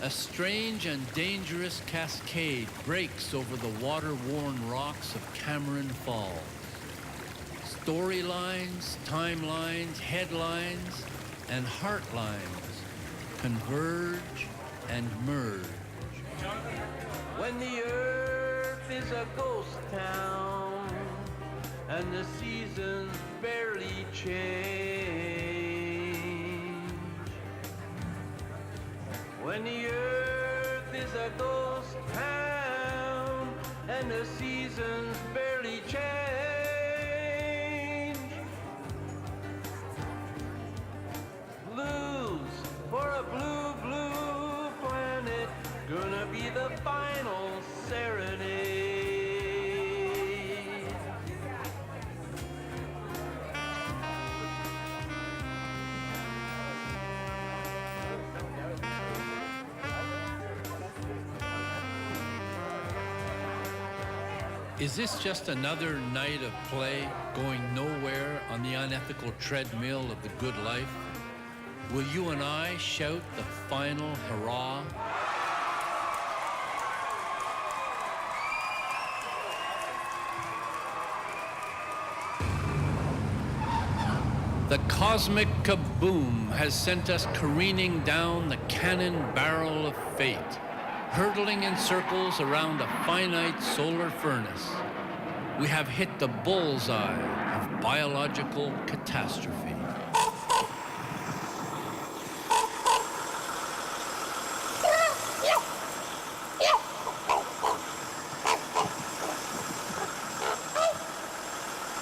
Speaker 8: A strange and dangerous cascade breaks over the water-worn rocks of Cameron Falls. Storylines, timelines, headlines, and heartlines converge and merge.
Speaker 1: When the earth is a ghost town and the seasons barely change. When the earth is a ghost town and the seasons barely change. Blues for a blue, blue planet, gonna be the final serenade.
Speaker 8: Is this just another night of play, going nowhere on the unethical treadmill of the good life? Will you and I shout the final hurrah? The cosmic kaboom has sent us careening down the cannon barrel of fate, hurtling in circles around a finite solar furnace. We have hit the bullseye of biological catastrophe.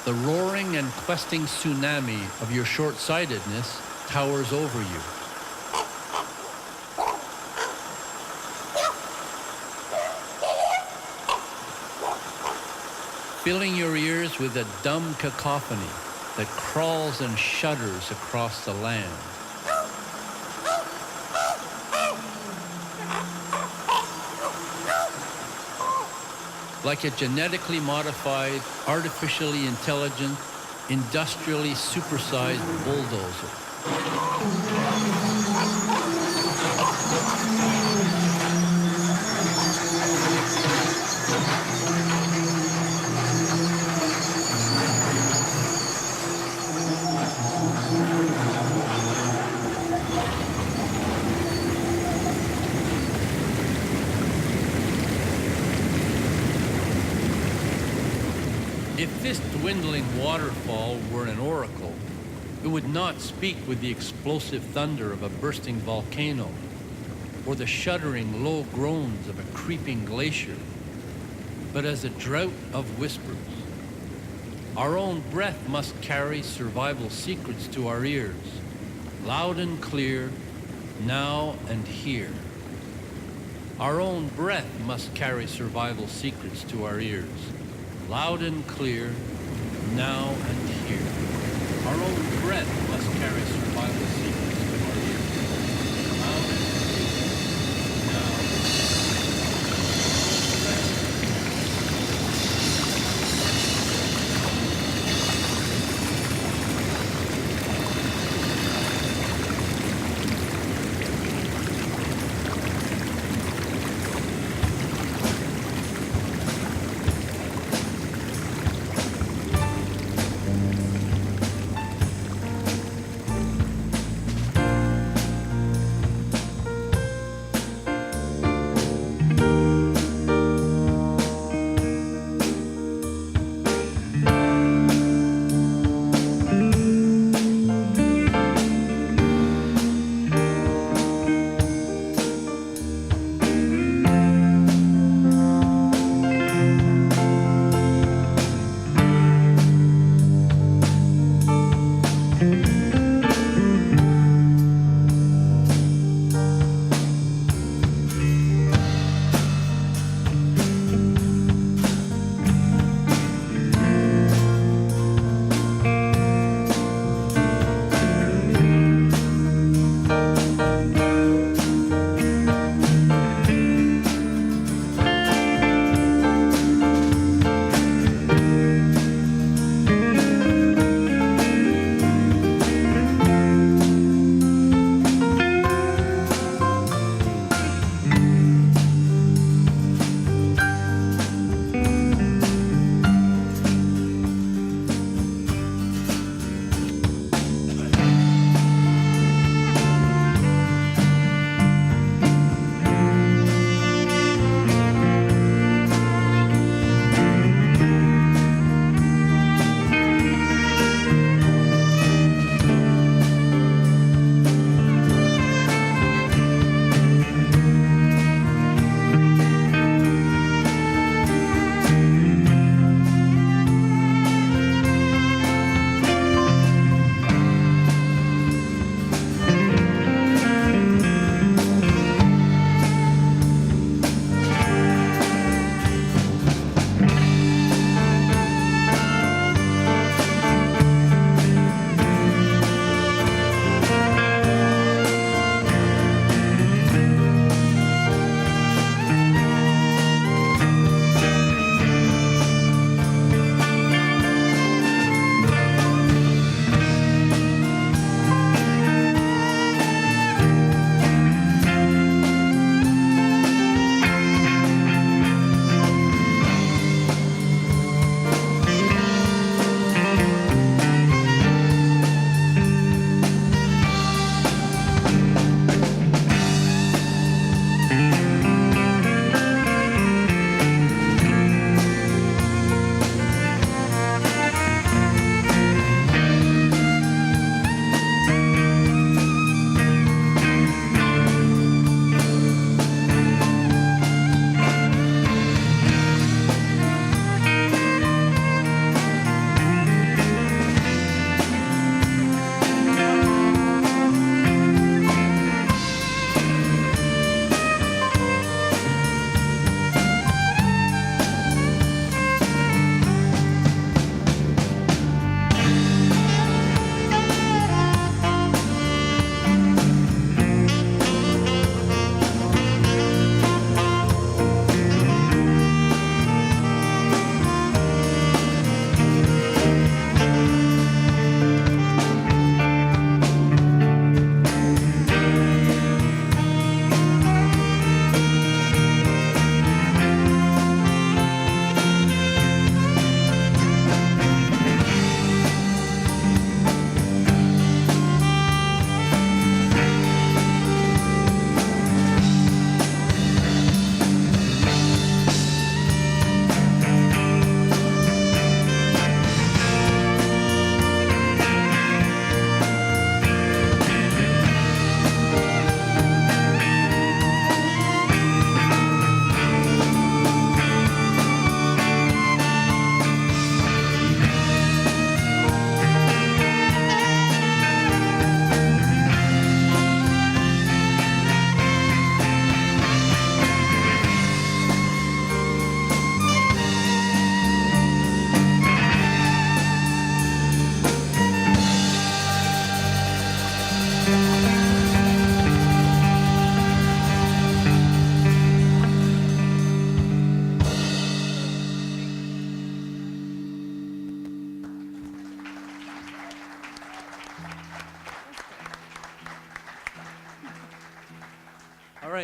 Speaker 8: The roaring and questing tsunami of your short-sightedness towers over you. Filling your ears with a dumb cacophony that crawls and shudders across the land. Like a genetically modified, artificially intelligent, industrially supersized bulldozer. If this dwindling waterfall were an oracle, it would not speak with the explosive thunder of a bursting volcano or the shuddering low groans of a creeping glacier, but as a drought of whispers. Our own breath must carry survival secrets to our ears, loud and clear, now and here. Our own breath must carry survival secrets to our ears, loud and clear, now and here. Our own breath must carry survival secrets to our ears, loud and clear, now and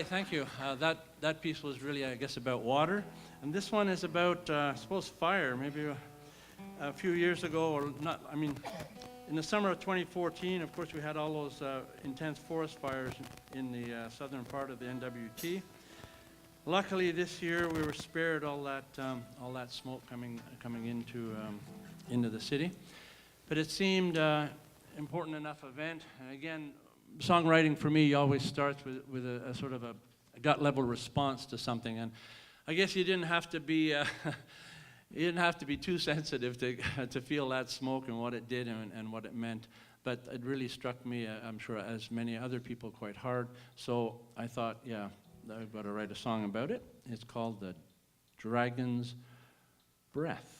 Speaker 1: right, thank you. That piece was really, I guess, about water. And this one is about, I suppose, fire. Maybe a few years ago, or not, I mean, in the summer of 2014, of course, we had all those intense forest fires in the southern part of the NWT. Luckily, this year we were spared all that smoke coming into the city. But it seemed important enough event. And again, songwriting for me always starts with a sort of a gut level response to something. And I guess you didn't have to be too sensitive to feel that smoke and what it did and what it meant. But it really struck me, I'm sure, as many other people, quite hard. So I thought, yeah, I've got to write a song about it. It's called The Dragon's Breath.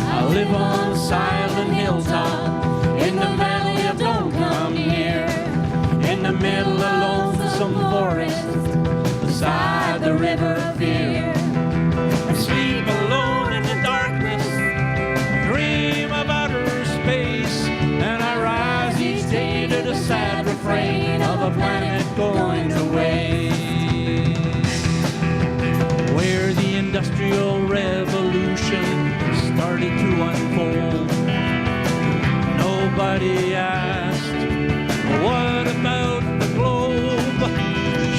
Speaker 8: I live on Silent Hilltop in the valley of Don't Come Near, in the middle of lonesome forest beside the river of fear. I sleep alone in the darkness, dream of outer space, and I rise each day to the sad refrain of a planet going to waste, where the Industrial Revolution started to unfold. Nobody asked, what about the globe?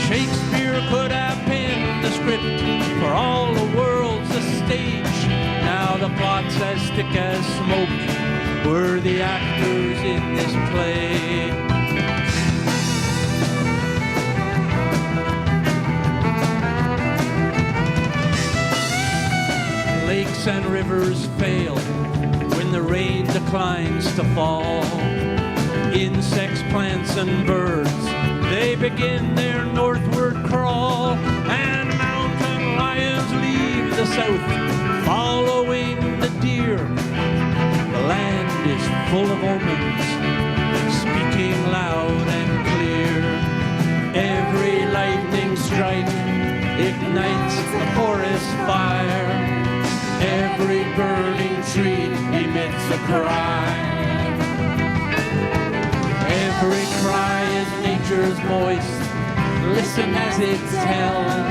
Speaker 8: Shakespeare could have penned the script for all the world's a stage. Now the plot's as thick as smoke. We're the actors in this play. Lakes and rivers fail when the rain declines to fall. Insects, plants, and birds, they begin their northward crawl. And mountain lions leave the south, following the deer. The land is full of omens, speaking loud and clear. Every lightning strike ignites the forest fire. Every burning tree emits a cry. Every cry is nature's voice. Listen as it tells.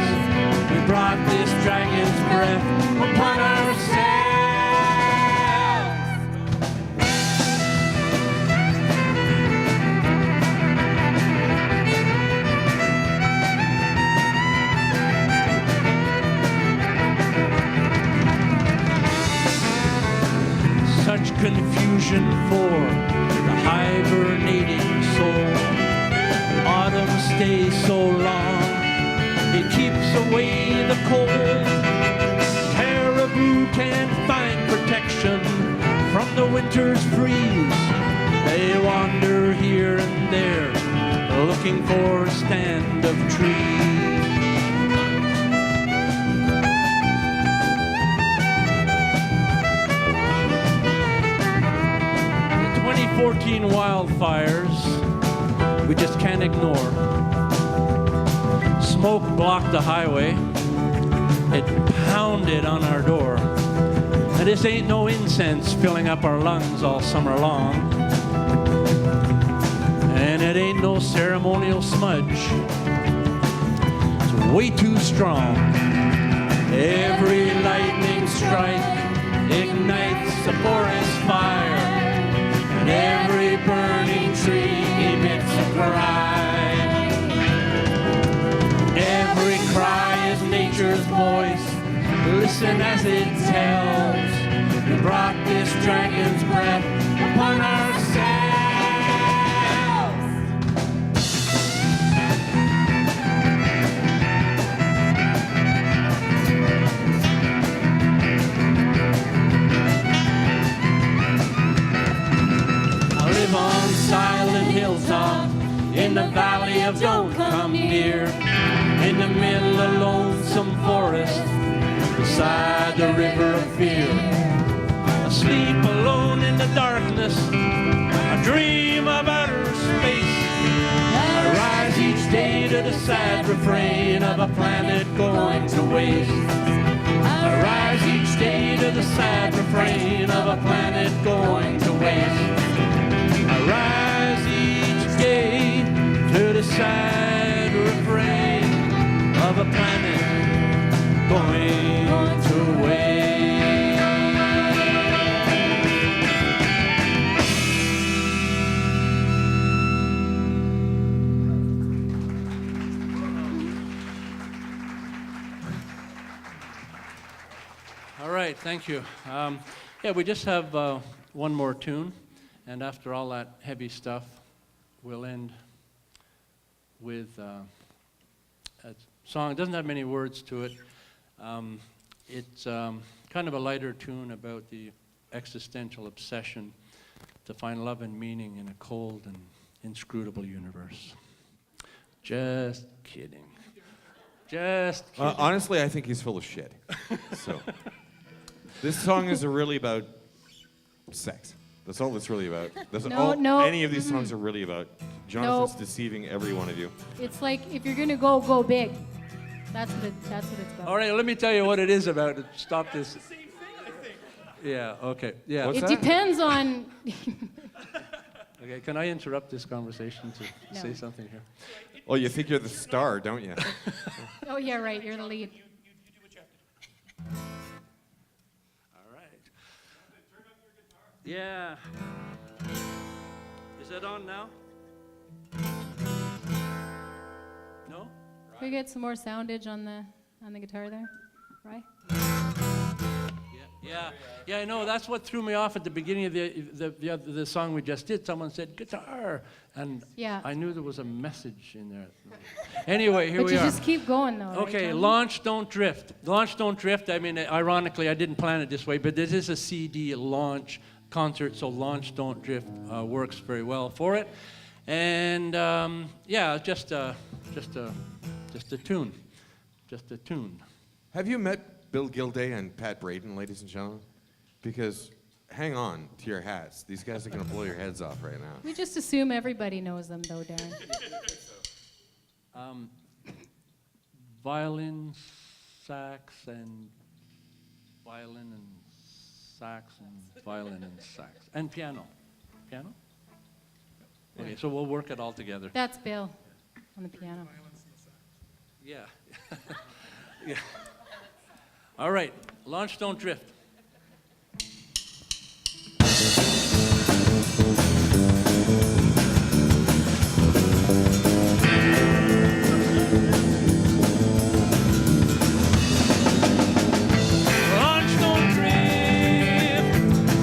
Speaker 8: We brought this dragon's breath upon ourselves. Such confusion for the hibernating soul. Autumn stays so long, it keeps away the cold. Caribou can't find protection from the winter's freeze. They wander here and there, looking for a stand of trees. The 2014 wildfires, we just can't ignore. Smoke blocked the highway. It pounded on our door. And this ain't no incense filling up our lungs all summer long. And it ain't no ceremonial smudge. It's way too strong. Every lightning strike ignites a forest fire. And every burning tree emits a cry. Every cry is nature's voice. Listen as it tells. We brought this dragon's breath upon ourselves. I live on Silent Hilltop in the valley of Don't Come Near, in the middle of lonesome forest beside the river of fear. I sleep alone in the darkness, I dream of outer space. I ride
Speaker 1: sad refrain of a planet going to waste. I rise each day to the sad refrain of a planet going to waste. I rise each day to the sad refrain of a planet going to waste. All right, thank you. Yeah, we just have one more tune, and after all that heavy stuff, we'll end with a song. It doesn't have many words to it. It's kind of a lighter tune about the existential obsession to find love and meaning in a cold and inscrutable universe. Just kidding. Just kidding.
Speaker 5: Honestly, I think he's full of shit. So, this song is really about sex. That's all it's really about. That's all any of these songs are really about. Jonathan's deceiving every one of you.
Speaker 3: It's like if you're gonna go big. That's what it's about.
Speaker 1: All right, let me tell you what it is about. Stop this. Yeah, okay. Yeah.
Speaker 5: What's
Speaker 3: It
Speaker 5: that?
Speaker 3: depends on.
Speaker 1: Okay, can I interrupt this conversation to
Speaker 3: No.
Speaker 1: say something here?
Speaker 5: Oh, you think you're the star, don't you?
Speaker 3: Oh yeah, right. You're the lead.
Speaker 1: All right. Yeah. Is it on now? No?
Speaker 3: Can we get some more soundage on the guitar there, right?
Speaker 1: Yeah, I know. That's what threw me off at the beginning of the song we just did. Someone said guitar, and
Speaker 3: Yeah.
Speaker 1: I knew there was a message in there. Anyway, here
Speaker 3: But
Speaker 1: we
Speaker 3: you
Speaker 1: are.
Speaker 3: just keep going though.
Speaker 1: Okay,
Speaker 3: right, Tony?
Speaker 1: Launch Don't Drift. Launch Don't Drift, I mean, ironically, I didn't plan it this way, but this is a CD launch concert, so Launch Don't Drift works very well for it. And yeah, just a tune. Just a tune.
Speaker 5: Have you met Bill Gilday and Pat Braden, ladies and gentlemen? Because hang on to your hats. These guys are going to blow your heads off right now.
Speaker 3: We just assume everybody knows them though, Darren.
Speaker 1: Violin, sax, and violin and sax and violin and sax. And piano. Piano? Okay, so we'll work it all together.
Speaker 3: That's Bill on the piano.
Speaker 1: Yeah. Yeah. All right, Launch Don't Drift. Launch don't drift.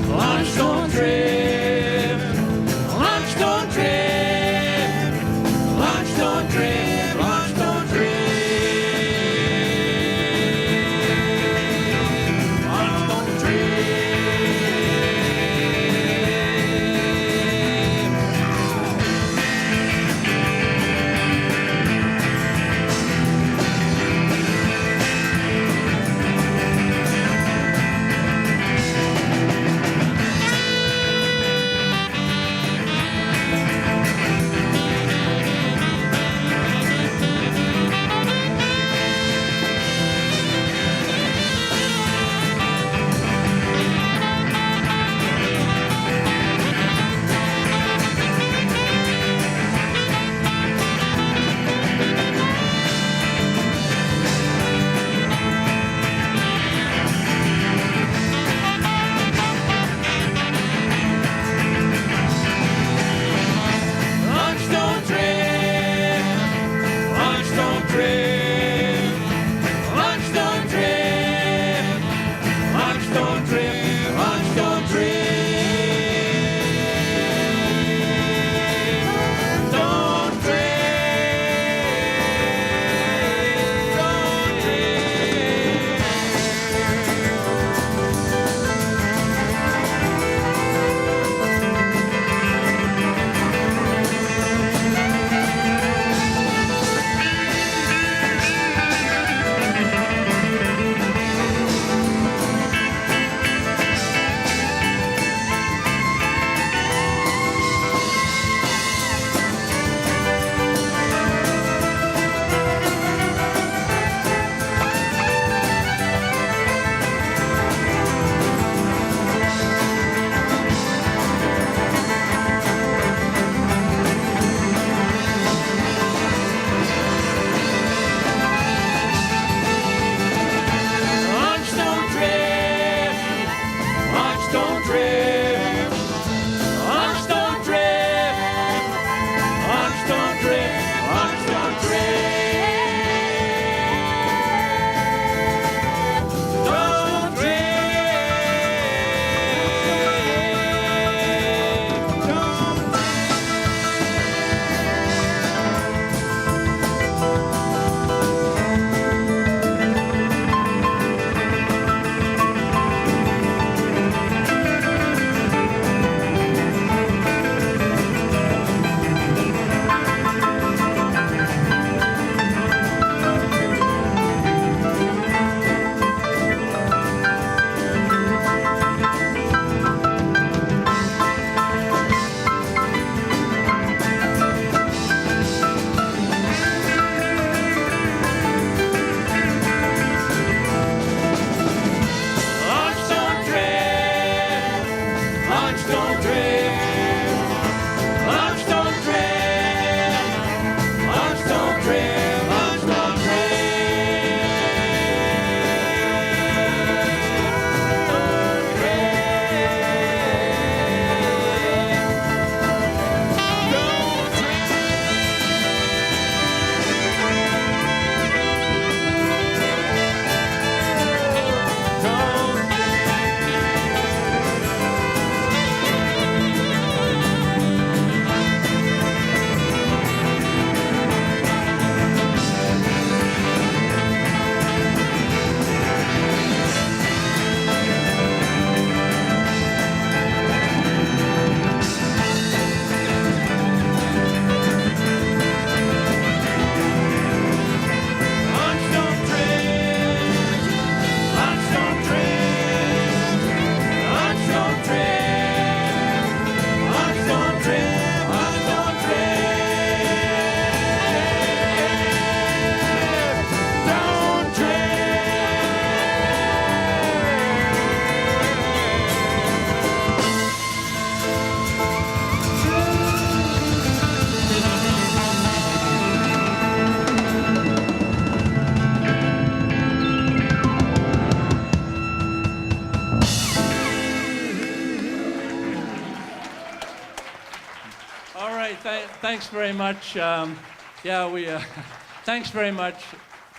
Speaker 1: Launch don't drift. Launch don't drift. Launch don't drift. Launch don't drift. Launch don't thanks very much. Thanks very much.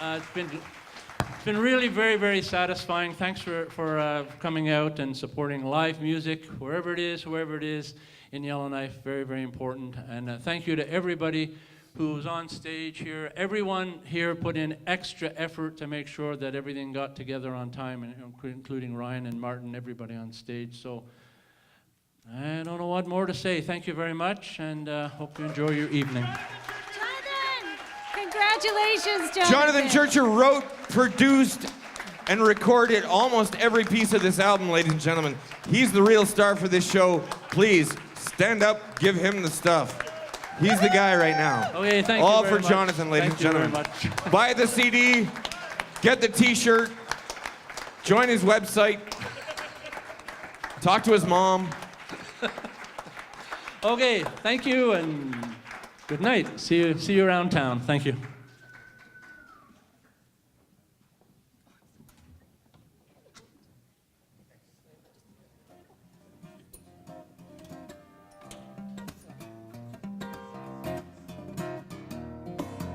Speaker 1: It's been really very, very satisfying. Thanks for coming out and supporting live music, wherever it is, whoever it is in Yellowknife. Very, very important. And thank you to everybody who's on stage here. Everyone here put in extra effort to make sure that everything got together on time, and including Ryan and Martin, everybody on stage. So I don't know what more to say. Thank you very much, and hope you enjoy your evening.
Speaker 3: Jonathan! Congratulations, Jonathan.
Speaker 5: Jonathan Churcher wrote, produced, and recorded almost every piece of this album, ladies and gentlemen. He's the real star for this show. Please, stand up, give him the stuff. He's the guy right now.
Speaker 1: Okay, thank you
Speaker 5: All
Speaker 1: very
Speaker 5: for
Speaker 1: much.
Speaker 5: Jonathan, ladies and
Speaker 1: Thank you
Speaker 5: gentlemen.
Speaker 1: very much.
Speaker 5: Buy the CD, get the t-shirt, join his website, talk to his mom.
Speaker 1: Okay, thank you, and good night. See you around town. Thank you.